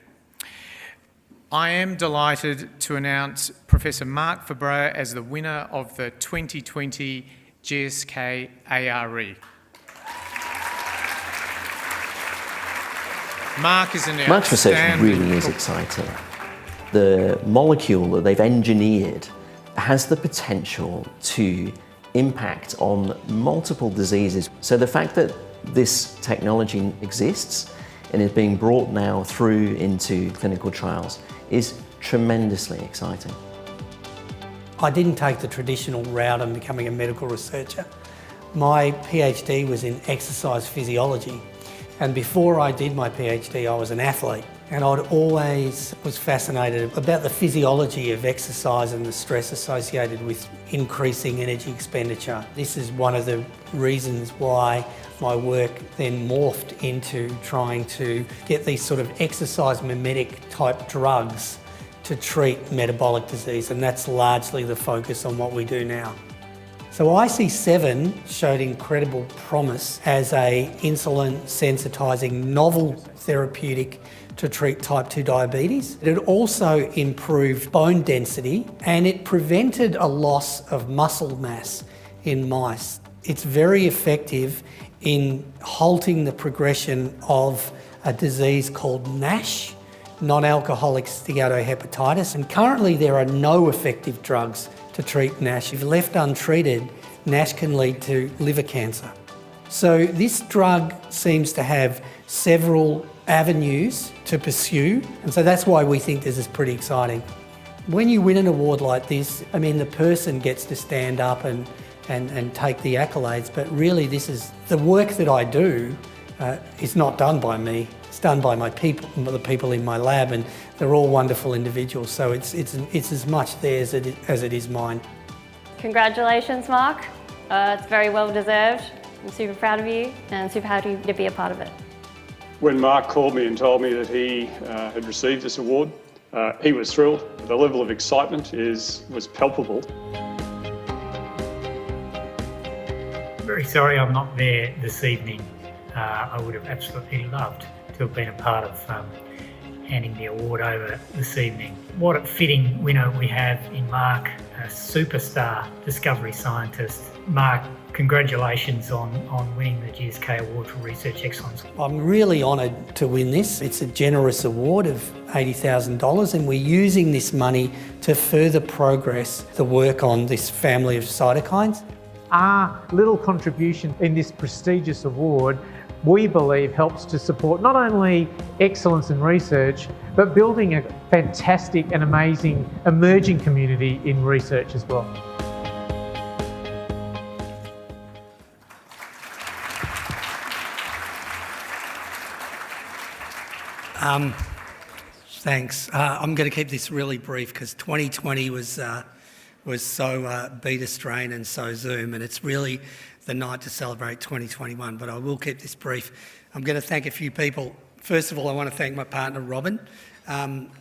Speaker 22: I am delighted to announce Professor Mark Febroe as the winner of the 2020 GSK ARE. Mark is an
Speaker 2: Mark's research really is exciting. The molecule that they've engineered has the potential to impact on multiple diseases. So the fact that this technology exists and is being brought now through into clinical trials is tremendously exciting.
Speaker 3: I didn't take the traditional route in becoming a medical researcher. My PhD was in exercise physiology, and before I did my PhD I was an athlete, and I'd always was fascinated about the physiology of exercise and the stress associated with increasing energy expenditure. This is one of the reasons why my work then morphed into trying to get these sort of exercise mimetic type drugs to treat metabolic disease, and that's largely the focus on what we do now. So IC7 showed incredible promise as a insulin sensitising novel therapeutic to treat type 2 diabetes. It also improved bone density and it prevented a loss of muscle mass in mice. It's very effective in halting the progression of a disease called NASH, non-alcoholic steatohepatitis, and currently there are no effective drugs to treat NASH. If left untreated, NASH can lead to liver cancer. So this drug seems to have several avenues to pursue, and so that's why we think this is pretty exciting. When you win an award like this, I mean, the person gets to stand up and take the accolades, but really this is the work that I do is not done by me. It's done by my people, the people in my lab, and they're all wonderful individuals. So it's as much theirs as it is mine.
Speaker 23: Congratulations, Mark. It's very well deserved. I'm super proud of you and super happy to be a part of it.
Speaker 24: When Mark called me and told me that he had received this award, he was thrilled. The level of excitement was palpable.
Speaker 25: Very sorry I'm not there this evening. I would have absolutely loved to have been a part of handing the award over this evening. What a fitting winner we have in Mark, a superstar discovery scientist. Mark, congratulations on winning the GSK Award for Research Excellence.
Speaker 3: I'm really honoured to win this. It's a generous award of $80,000 and we're using this money to further progress the work on this family of cytokines.
Speaker 26: Our little contribution in this prestigious award, we believe, helps to support not only excellence in research, but building a fantastic and amazing emerging community in research as well.
Speaker 3: Thanks. I'm going to keep this really brief because 2020 was so beta strain and so Zoom, and it's really the night to celebrate 2021, but I will keep this brief. I'm going to thank a few people. First of all, I want to thank my partner, Robin.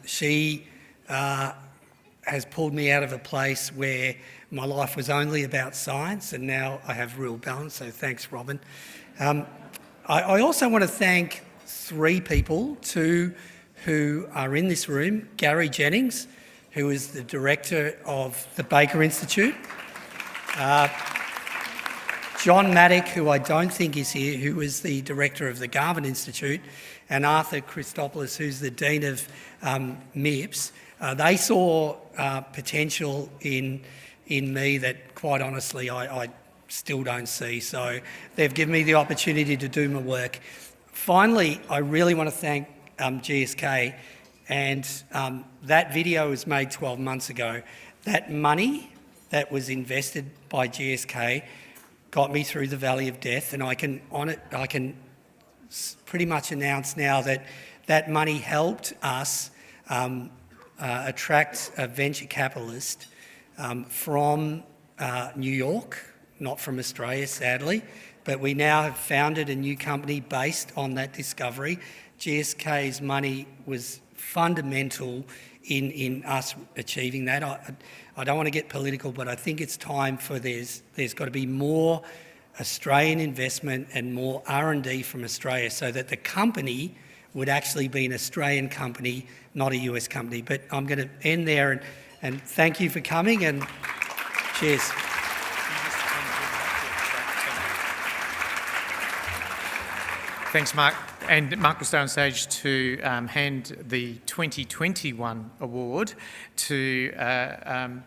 Speaker 3: She has pulled me out of a place where my life was only about science, and now I have real balance, so thanks, Robin. I also want to thank three people, two who are in this room. Gary Jennings, who is the director of the Baker Institute. John Maddock, who I don't think is here, who is the director of the Garvan Institute, and Arthur Christopoulos, who's the dean of MIPS. They saw potential in me that, quite honestly, I still don't see. So they've given me the opportunity to do my work. Finally, I really want to thank GSK, and that video was made 12 months ago. That money that was invested by GSK got me through the valley of death, and I can pretty much announce now that that money helped us attract a venture capitalist from New York, not from Australia, sadly, but we now have founded a new company based on that discovery. GSK's money was fundamental in us achieving that. I don't want to get political, but I think it's time for there's got to be more Australian investment and more R&D from Australia so that the company would actually be an Australian company, not a US company. But I'm going to end there and thank you for coming and cheers.
Speaker 22: Thanks, Mark. And Mark will stay on stage to hand the 2021 award to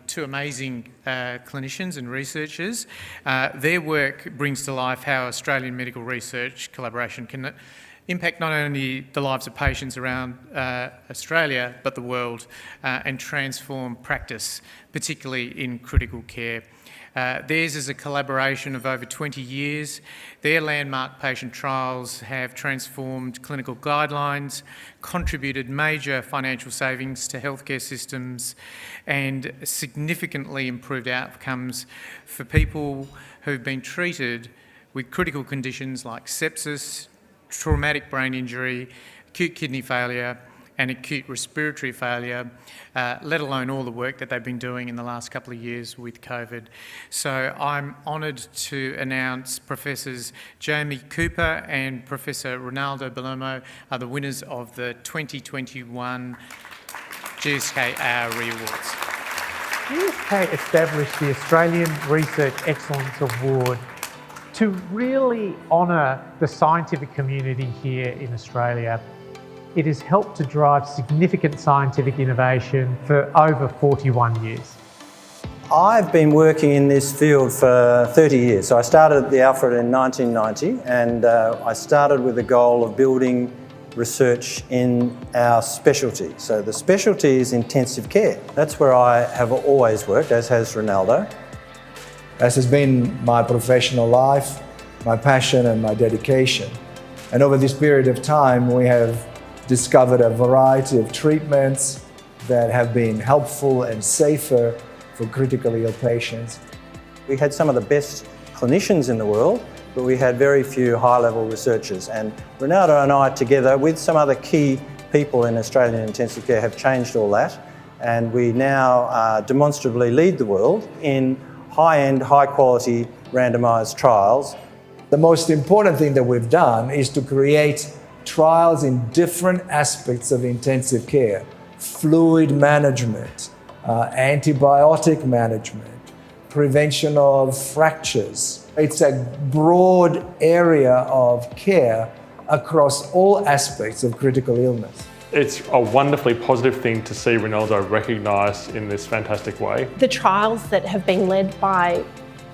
Speaker 22: two amazing clinicians and researchers. Their work brings to life how Australian medical research collaboration can impact not only the lives of patients around Australia, but the world, and transform practice, particularly in critical care. Theirs is a collaboration of over 20 years. Their landmark patient trials have transformed clinical guidelines, contributed major financial savings to healthcare systems, and significantly improved outcomes for people who've been treated with critical conditions like sepsis, traumatic brain injury, acute kidney failure, and acute respiratory failure, let alone all the work that they've been doing in the last couple of years with COVID. So I'm honoured to announce Professors Jamie Cooper and Professor Ronaldo Bellomo are the winners of the 2021 GSK ARE Awards.
Speaker 26: GSK established the Australian Research Excellence Award to really honour the scientific community here in Australia. It has helped to drive significant scientific innovation for over 41 years.
Speaker 4: I've been working in this field for 30 years. So I started at the Alfred in 1990 and I started with the goal of building research in our specialty. So the specialty is intensive care. That's where I have always worked, as has Ronaldo.
Speaker 5: As has been my professional life, my passion and my dedication. And over this period of time, we have discovered a variety of treatments that have been helpful and safer for critically ill patients.
Speaker 4: We had some of the best clinicians in the world, but we had very few high-level researchers. And Ronaldo and I, together with some other key people in Australian intensive care, have changed all that. And we now demonstrably lead the world in high-end, high-quality randomised trials.
Speaker 5: The most important thing that we've done is to create trials in different aspects of intensive care: fluid management, antibiotic management, prevention of fractures. It's a broad area of care across all aspects of critical illness.
Speaker 6: It's a wonderfully positive thing to see Ronaldo recognised in this fantastic way.
Speaker 7: The trials that have been led by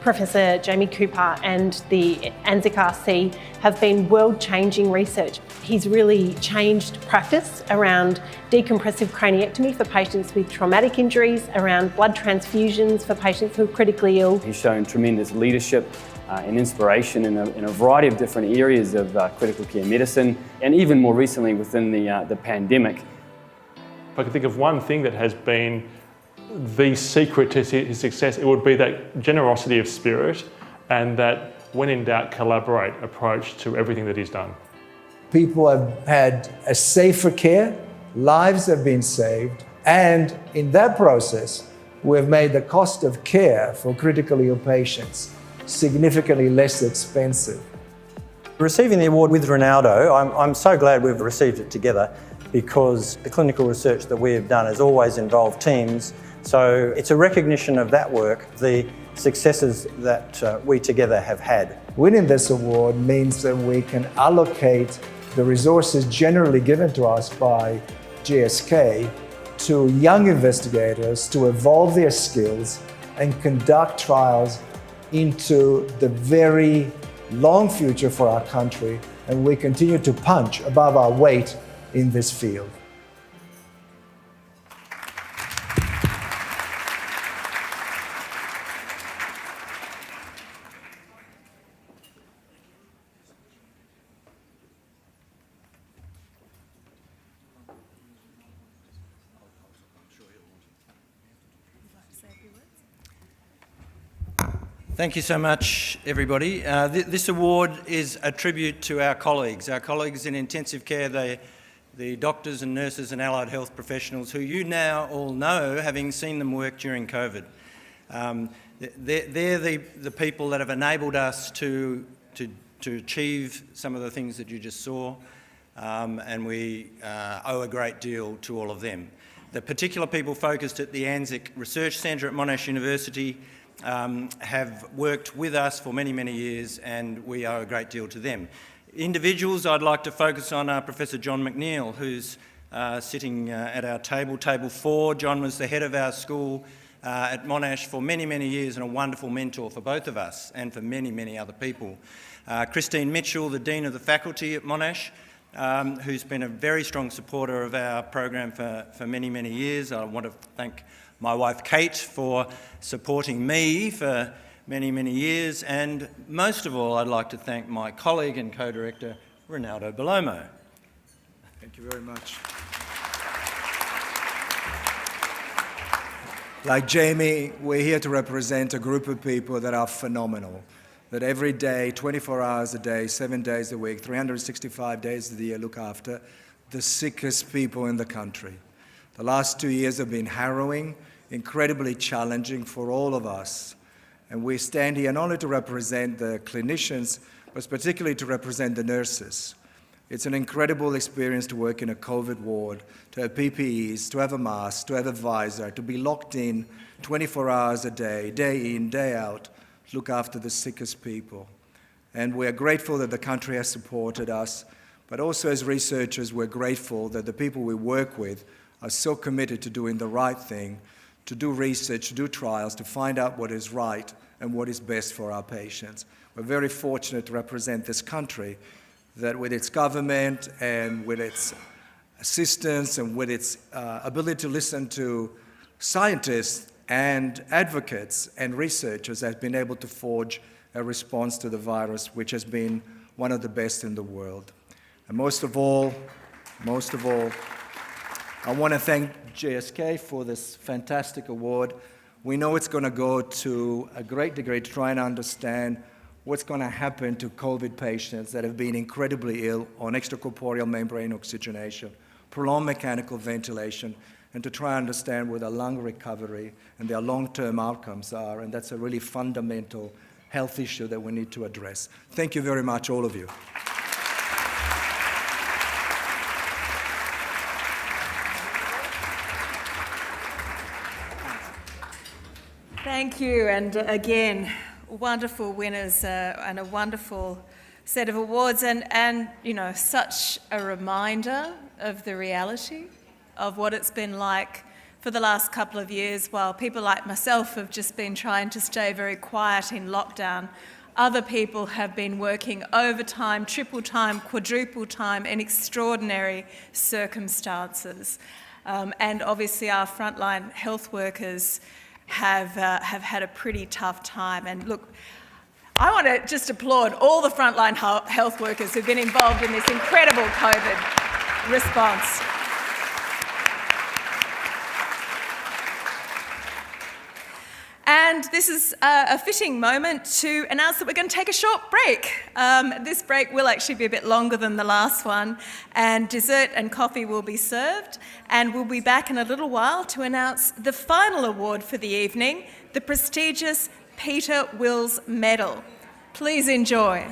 Speaker 7: Professor Jamie Cooper and the ANZIC RC have been world-changing research. He's really changed practice around decompressive craniectomy for patients with traumatic injuries, around blood transfusions for patients who are critically ill.
Speaker 8: He's shown tremendous leadership and inspiration in a variety of different areas of critical care medicine, and even more recently within the pandemic.
Speaker 6: If I could think of one thing that has been the secret to his success, it would be that generosity of spirit and that when in doubt, collaborate approach to everything that he's done.
Speaker 5: People have had a safer care, lives have been saved, and in that process, we've made the cost of care for critically ill patients significantly less expensive.
Speaker 4: Receiving the award with Ronaldo, I'm so glad we've received it together, because the clinical research that we have done has always involved teams. So it's a recognition of that work, the successes that we together have had.
Speaker 5: Winning this award means that we can allocate the resources generally given to us by GSK to young investigators to evolve their skills and conduct trials into the very long future for our country, and we continue to punch above our weight in this field.
Speaker 4: Thank you so much, everybody. This award is a tribute to our colleagues in intensive care, the doctors and nurses and allied health professionals who you now all know, having seen them work during COVID. They're the people that have enabled us to achieve some of the things that you just saw, and we owe a great deal to all of them. The particular people focused at the ANZIC Research Centre at Monash University have worked with us for many, many years, and we owe a great deal to them. Individuals I'd like to focus on are Professor John McNeill, who's sitting at our table 4. John was the head of our school at Monash for many, many years and a wonderful mentor for both of us and for many, many other people. Christine Mitchell, the Dean of the Faculty at Monash, who's been a very strong supporter of our program for many, many years. I want to thank my wife Kate for supporting me for many, many years, and most of all I'd like to thank my colleague and co-director Ronaldo Bellomo.
Speaker 5: Thank you very much. Like Jamie, we're here to represent a group of people that are phenomenal, that every day, 24 hours a day, 7 days a week, 365 days of the year look after the sickest people in the country. The last 2 years have been harrowing, incredibly challenging for all of us. And we stand here not only to represent the clinicians, but particularly to represent the nurses. It's an incredible experience to work in a COVID ward, to have PPEs, to have a mask, to have a visor, to be locked in 24 hours a day in, day out, to look after the sickest people. And we're grateful that the country has supported us, but also as researchers, we're grateful that the people we work with are so committed to doing the right thing, to do research, to do trials, to find out what is right and what is best for our patients. We're very fortunate to represent this country that with its government and with its assistance and with its ability to listen to scientists and advocates and researchers has been able to forge a response to the virus which has been one of the best in the world. And most of all, I want to thank GSK for this fantastic award. We know it's going to go to a great degree to try and understand what's going to happen to COVID patients that have been incredibly ill on extracorporeal membrane oxygenation, prolonged mechanical ventilation, and to try and understand what their lung recovery and their long-term outcomes are. And that's a really fundamental health issue that we need to address. Thank you very much, all of you.
Speaker 1: Thank you, and again, wonderful winners and a wonderful set of awards, and you know, such a reminder of the reality of what it's been like for the last couple of years. While people like myself have just been trying to stay very quiet in lockdown, other people have been working overtime, triple time, quadruple time in extraordinary circumstances. And obviously our frontline health workers have had a pretty tough time. And look, I want to just applaud all the frontline health workers who've been involved in this incredible COVID response. And this is a fitting moment to announce that we're going to take a short break. This break will actually be a bit longer than the last one, and dessert and coffee will be served. And we'll be back in a little while to announce the final award for the evening, the prestigious Peter Wills Medal. Please enjoy.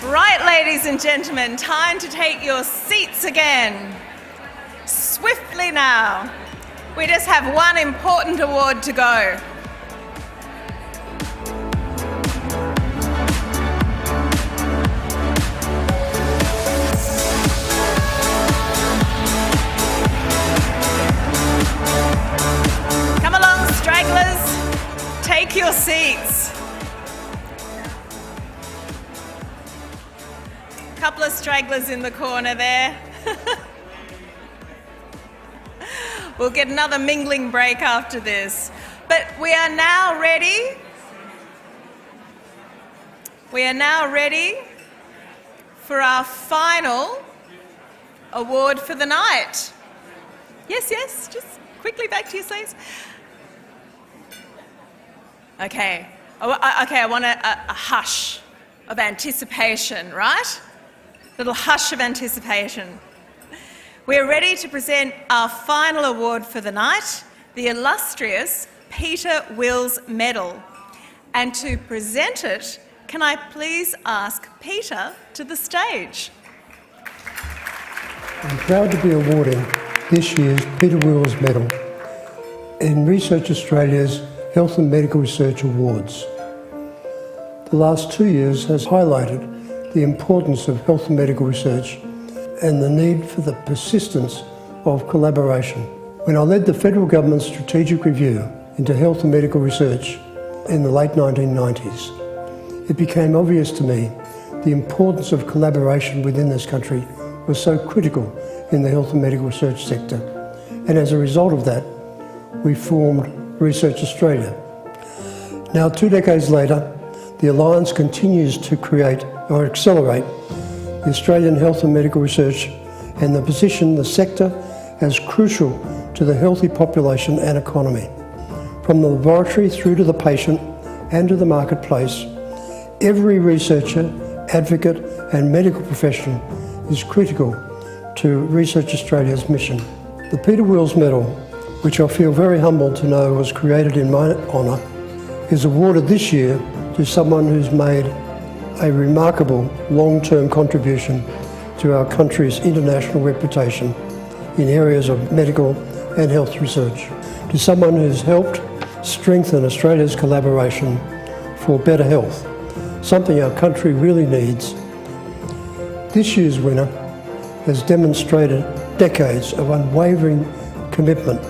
Speaker 1: Right, ladies and gentlemen, time to take your seats again. Swiftly now. We just have one important award to go. Come along, stragglers. Take your seats. Couple of stragglers in the corner there. We'll get another mingling break after this. But we are now ready We are now ready for our final award for the night. Yes, just quickly back to your seats. Okay, I want a hush of anticipation, right? Little hush of anticipation. We're ready to present our final award for the night, the illustrious Peter Wills Medal. And to present it, can I please ask Peter to the stage?
Speaker 9: I'm proud to be awarding this year's Peter Wills Medal in Research Australia's Health and Medical Research Awards. The last 2 years has highlighted the importance of health and medical research and the need for the persistence of collaboration. When I led the federal government's strategic review into health and medical research in the late 1990s, it became obvious to me the importance of collaboration within this country was so critical in the health and medical research sector. And as a result of that, we formed Research Australia. Now, 2 decades later, the Alliance continues to create or accelerate the Australian health and medical research and the position the sector as crucial to the healthy population and economy. From the laboratory through to the patient and to the marketplace, every researcher, advocate and medical professional is critical to Research Australia's mission. The Peter Wills Medal, which I feel very humbled to know was created in my honour, is awarded this year to someone who's made a remarkable long-term contribution to our country's international reputation in areas of medical and health research, to someone who's helped strengthen Australia's collaboration for better health, something our country really needs. This year's winner has demonstrated decades of unwavering commitment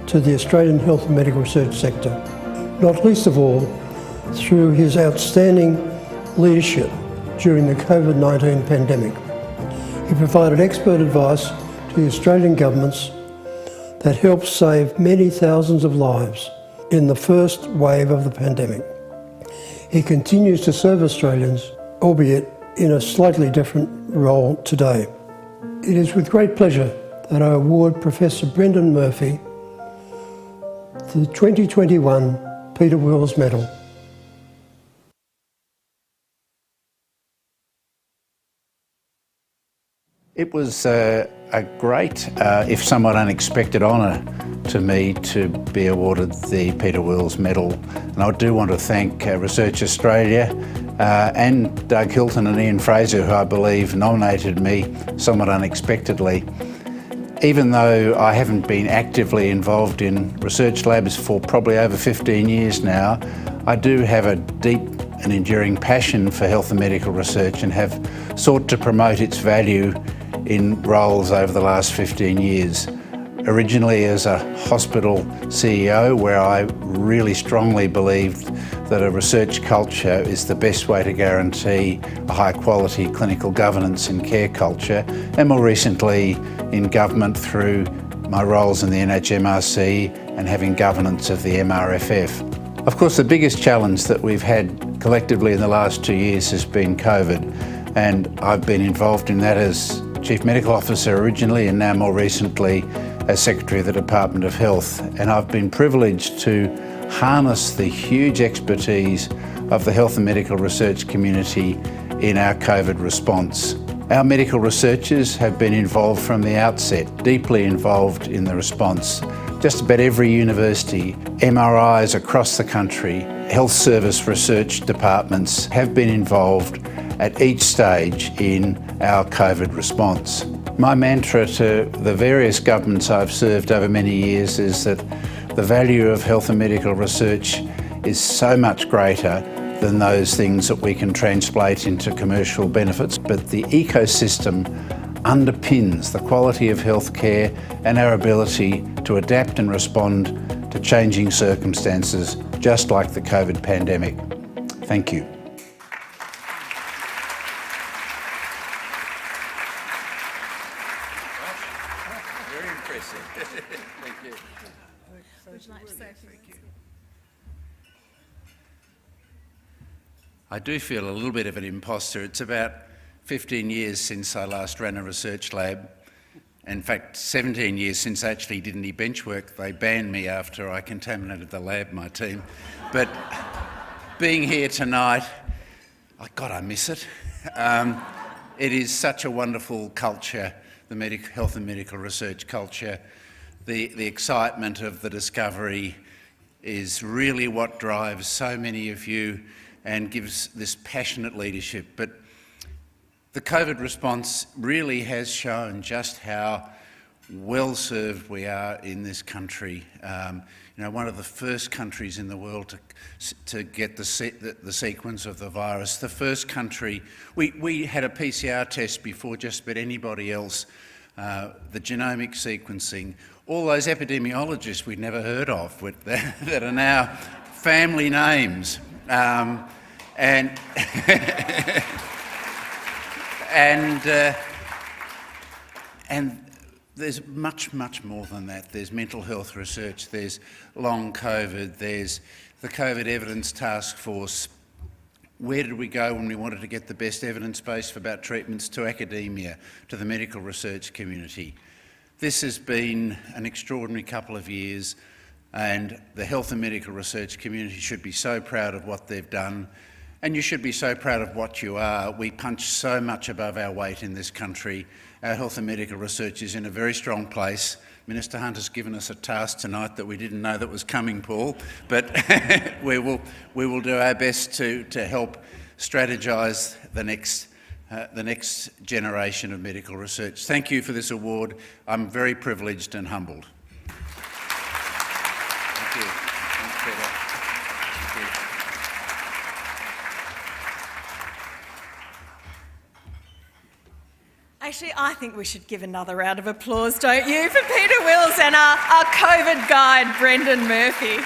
Speaker 9: to the Australian health and medical research sector, not least of all through his outstanding leadership during the COVID-19 pandemic. He provided expert advice to the Australian governments that helped save many thousands of lives in the first wave of the pandemic. He continues to serve Australians, albeit in a slightly different role today. It is with great pleasure that I award Professor Brendan Murphy the 2021 Peter Wills Medal.
Speaker 10: It was a great, if somewhat unexpected honour to me to be awarded the Peter Wills Medal. And I do want to thank Research Australia and Doug Hilton and Ian Fraser, who I believe nominated me somewhat unexpectedly. Even though I haven't been actively involved in research labs for probably over 15 years now, I do have a deep and enduring passion for health and medical research and have sought to promote its value in roles over the last 15 years. Originally as a hospital CEO, where I really strongly believed that a research culture is the best way to guarantee a high quality clinical governance and care culture, and more recently in government through my roles in the NHMRC and having governance of the MRFF. Of course, the biggest challenge that we've had collectively in the last 2 years has been COVID, and I've been involved in that as Chief Medical Officer originally and now more recently as Secretary of the Department of Health. And I've been privileged to harness the huge expertise of the health and medical research community in our COVID response. Our medical researchers have been involved from the outset, deeply involved in the response. Just about every university, MRIs across the country, health service research departments have been involved at each stage in our COVID response. My mantra to the various governments I've served over many years is that the value of health and medical research is so much greater than those things that we can translate into commercial benefits, but the ecosystem underpins the quality of healthcare and our ability to adapt and respond to changing circumstances, just like the COVID pandemic. Thank you. Very impressive. Thank you.
Speaker 1: Would you like to say a few words?
Speaker 10: I do feel a little bit of an imposter. It's about 15 years since I last ran a research lab. In fact, 17 years since I actually did any bench work. They banned me after I contaminated the lab, my team. But being here tonight, God, I miss it. It is such a wonderful culture, the health and medical research culture. The excitement of the discovery is really what drives so many of you and gives this passionate leadership. But the COVID response really has shown just how well served we are in this country. One of the first countries in the world to get the sequence of the virus. The first country, we had a PCR test before just about anybody else. The genomic sequencing, all those epidemiologists we'd never heard of that are now family names. And there's much, much more than that. There's mental health research, there's long COVID, there's the COVID Evidence Task Force. Where did we go when we wanted to get the best evidence base about treatments? To academia, to the medical research community. This has been an extraordinary couple of years, and the health and medical research community should be so proud of what they've done. And you should be so proud of what you are. We punch so much above our weight in this country. Our health and medical research is in a very strong place. Minister Hunt has given us a task tonight that we didn't know that was coming, Paul, but we will do our best to help strategise the next generation of medical research. Thank you for this award. I'm very privileged and humbled. Thank you. Thanks, Peter. Thank you.
Speaker 1: Actually, I think we should give another round of applause, don't you, for Peter Wills and our COVID guide, Brendan Murphy.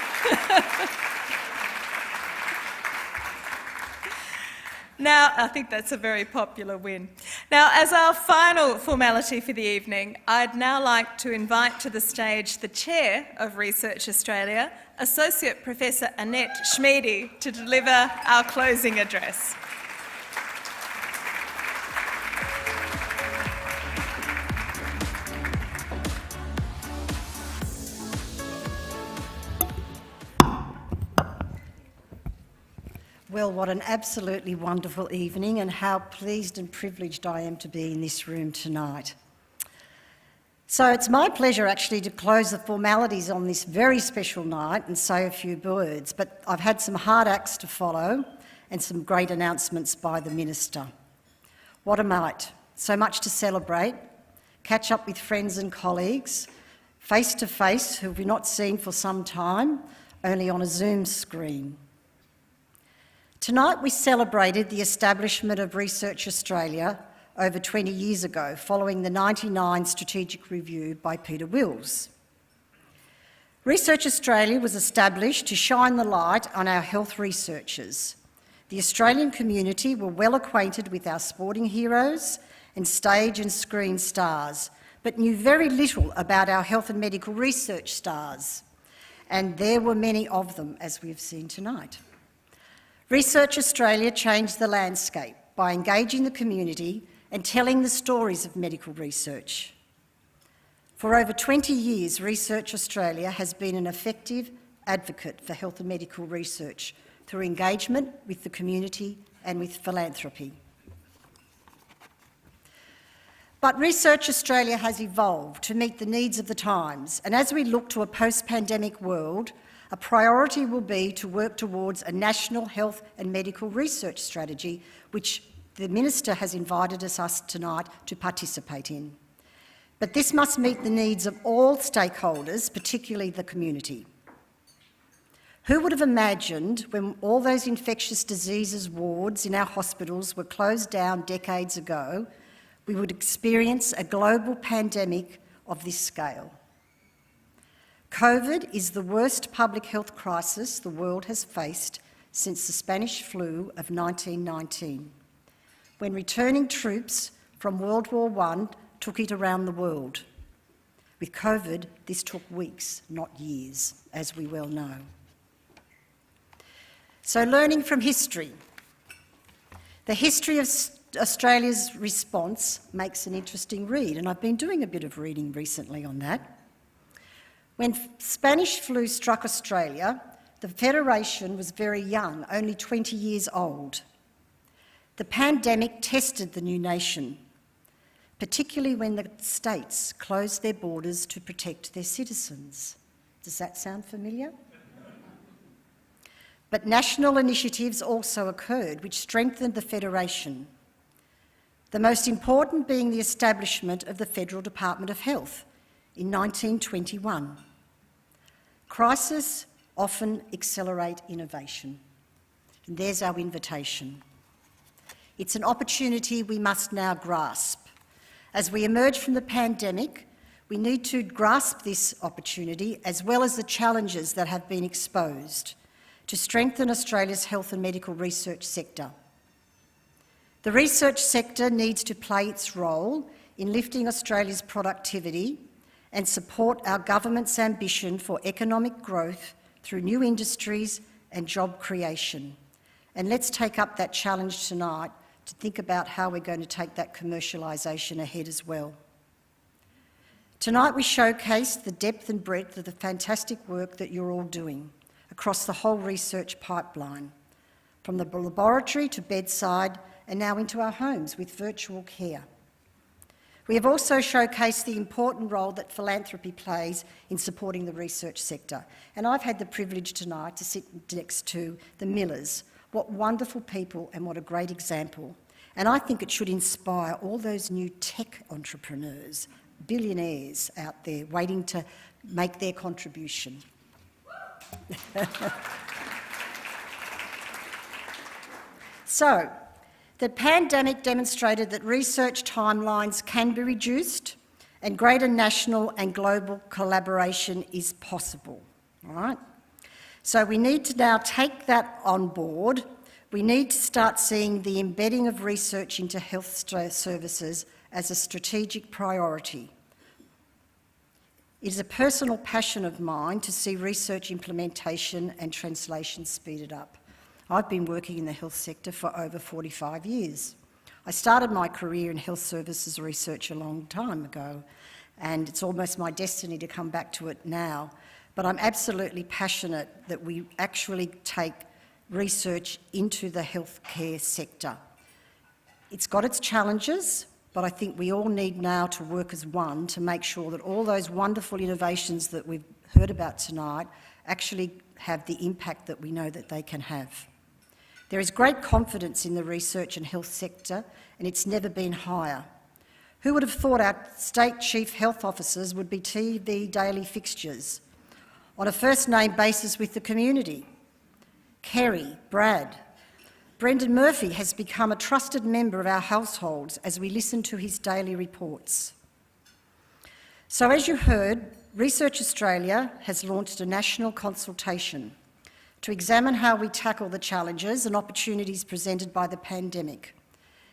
Speaker 1: Now, I think that's a very popular win. Now, as our final formality for the evening, I'd now like to invite to the stage the Chair of Research Australia, Associate Professor Annette Schmiede, to deliver our closing address.
Speaker 11: Well, what an absolutely wonderful evening, and how pleased and privileged I am to be in this room tonight. So it's my pleasure actually to close the formalities on this very special night and say a few words, but I've had some hard acts to follow and some great announcements by the Minister. What a night. So much to celebrate, catch up with friends and colleagues, face to face, who we've not seen for some time, only on a Zoom screen. Tonight we celebrated the establishment of Research Australia over 20 years ago, following the 1999 strategic review by Peter Wills. Research Australia was established to shine the light on our health researchers. The Australian community were well acquainted with our sporting heroes and stage and screen stars, but knew very little about our health and medical research stars. And there were many of them, as we have seen tonight. Research Australia changed the landscape by engaging the community and telling the stories of medical research. For over 20 years, Research Australia has been an effective advocate for health and medical research through engagement with the community and with philanthropy. But Research Australia has evolved to meet the needs of the times, and as we look to a post-pandemic world, a priority will be to work towards a national health and medical research strategy, which the Minister has invited us tonight to participate in. But this must meet the needs of all stakeholders, particularly the community. Who would have imagined, when all those infectious diseases wards in our hospitals were closed down decades ago, we would experience a global pandemic of this scale? COVID is the worst public health crisis the world has faced since the Spanish flu of 1919, when returning troops from World War I took it around the world. With COVID, this took weeks, not years, as we well know. So learning from history, The history of Australia's response makes an interesting read, and I've been doing a bit of reading recently on that. When Spanish flu struck Australia, the Federation was very young, only 20 years old. The pandemic tested the new nation, particularly when the states closed their borders to protect their citizens. Does that sound familiar? But national initiatives also occurred, which strengthened the Federation. The most important being the establishment of the Federal Department of Health in 1921. Crises often accelerate innovation, and there's our invitation. It's an opportunity we must now grasp. As we emerge from the pandemic, we need to grasp this opportunity as well as the challenges that have been exposed to strengthen Australia's health and medical research sector. The research sector needs to play its role in lifting Australia's productivity and support our government's ambition for economic growth through new industries and job creation. And let's take up that challenge tonight to think about how we're going to take that commercialisation ahead as well. Tonight we showcase the depth and breadth of the fantastic work that you're all doing across the whole research pipeline, from the laboratory to bedside and now into our homes with virtual care. We have also showcased the important role that philanthropy plays in supporting the research sector. And I've had the privilege tonight to sit next to the Millers. What wonderful people and what a great example. And I think it should inspire all those new tech entrepreneurs, billionaires out there waiting to make their contribution. So, the pandemic demonstrated that research timelines can be reduced and greater national and global collaboration is possible, all right? So we need to now take that on board. We need to start seeing the embedding of research into health services as a strategic priority. It is a personal passion of mine to see research implementation and translation speeded up. I've been working in the health sector for over 45 years. I started my career in health services research a long time ago, and it's almost my destiny to come back to it now. But I'm absolutely passionate that we actually take research into the healthcare sector. It's got its challenges, but I think we all need now to work as one to make sure that all those wonderful innovations that we've heard about tonight actually have the impact that we know that they can have. There is great confidence in the research and health sector, and it's never been higher. Who would have thought our state chief health officers would be TV daily fixtures on a first-name basis with the community? Kerry, Brad. Brendan Murphy has become a trusted member of our households as we listen to his daily reports. So as you heard, Research Australia has launched a national consultation to examine how we tackle the challenges and opportunities presented by the pandemic.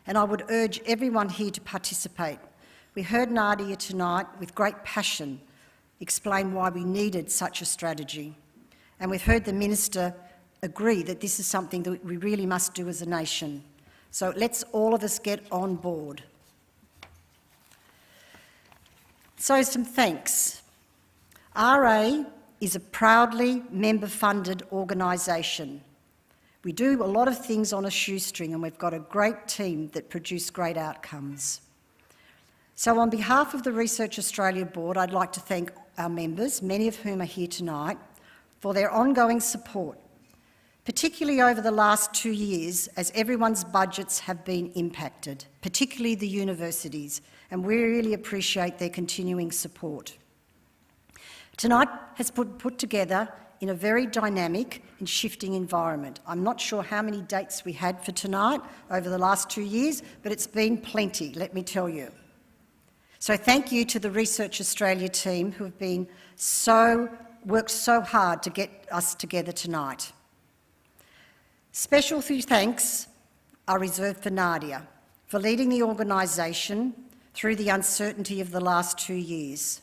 Speaker 11: And I would urge everyone here to participate. We heard Nadia tonight with great passion explain why we needed such a strategy. And we've heard the Minister agree that this is something that we really must do as a nation. So let's all of us get on board. So some thanks. RA is a proudly member-funded organisation. We do a lot of things on a shoestring, and we've got a great team that produce great outcomes. So on behalf of the Research Australia Board, I'd like to thank our members, many of whom are here tonight, for their ongoing support, particularly over the last 2 years as everyone's budgets have been impacted, particularly the universities, and we really appreciate their continuing support. Tonight has been put together in a very dynamic and shifting environment. I'm not sure how many dates we had for tonight over the last 2 years, but it's been plenty, let me tell you. So thank you to the Research Australia team who have worked so hard to get us together tonight. Special thanks are reserved for Nadia for leading the organisation through the uncertainty of the last 2 years.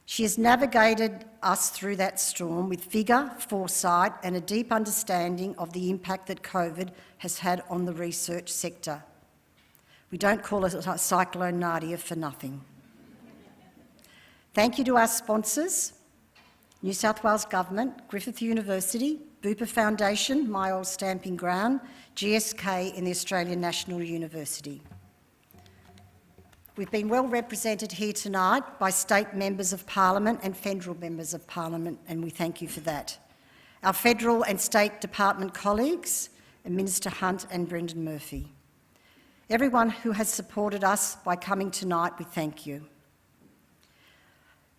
Speaker 11: She has navigated us through that storm with vigour, foresight and a deep understanding of the impact that COVID has had on the research sector. We don't call it a Cyclone Nadia for nothing. Thank you to our sponsors, New South Wales Government, Griffith University, Bupa Foundation, my old stamping ground, GSK and the Australian National University. We've been well represented here tonight by state members of parliament and federal members of parliament, and we thank you for that. Our federal and state department colleagues, and Minister Hunt and Brendan Murphy. Everyone who has supported us by coming tonight, we thank you.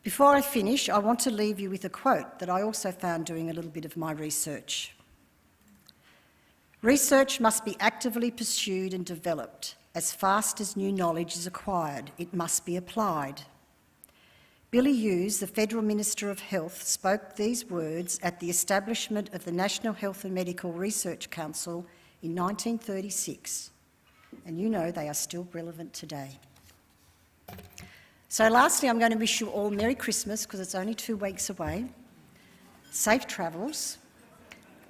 Speaker 11: Before I finish, I want to leave you with a quote that I also found doing a little bit of my research. Research must be actively pursued and developed. As fast as new knowledge is acquired, it must be applied. Billy Hughes, the Federal Minister of Health, spoke these words at the establishment of the National Health and Medical Research Council in 1936. And you know they are still relevant today. So lastly, I'm going to wish you all Merry Christmas, because it's only 2 weeks away, safe travels,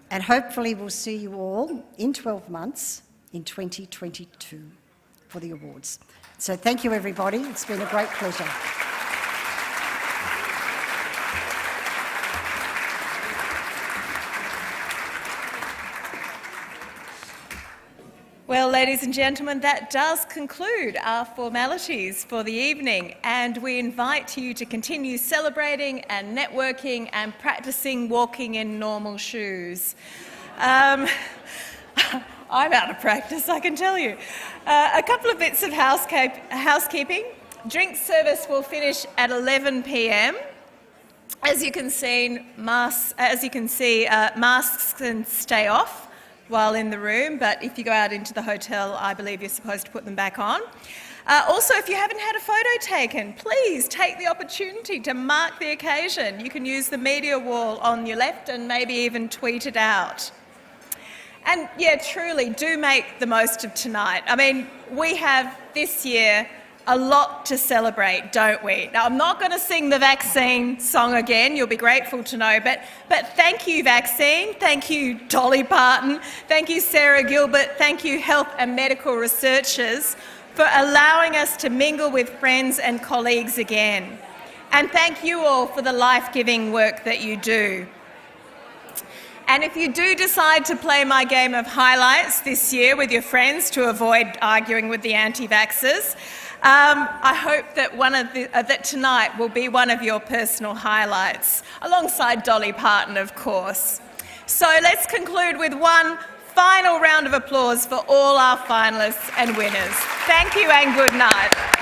Speaker 11: and hopefully we'll see you all in 12 months in 2022 for the awards. So thank you, everybody. It's been a great pleasure.
Speaker 1: Well, ladies and gentlemen, that does conclude our formalities for the evening, and we invite you to continue celebrating and networking and practising walking in normal shoes. I'm out of practice, I can tell you. A couple of bits of housekeeping. Drink service will finish at 11 p.m. As you can see, masks can stay off while in the room, but if you go out into the hotel, I believe you're supposed to put them back on. Also, if you haven't had a photo taken, please take the opportunity to mark the occasion. You can use the media wall on your left and maybe even tweet it out. And yeah, truly, do make the most of tonight. I mean, we have this year a lot to celebrate, don't we? Now, I'm not going to sing the vaccine song again, you'll be grateful to know, but thank you, vaccine, thank you, Dolly Parton, thank you, Sarah Gilbert, thank you, health and medical researchers, for allowing us to mingle with friends and colleagues again. And thank you all for the life-giving work that you do. And if you do decide to play my game of highlights this year with your friends to avoid arguing with the anti-vaxxers, I hope that that tonight will be one of your personal highlights, alongside Dolly Parton, of course. So let's conclude with one final round of applause for all our finalists and winners. Thank you and good night.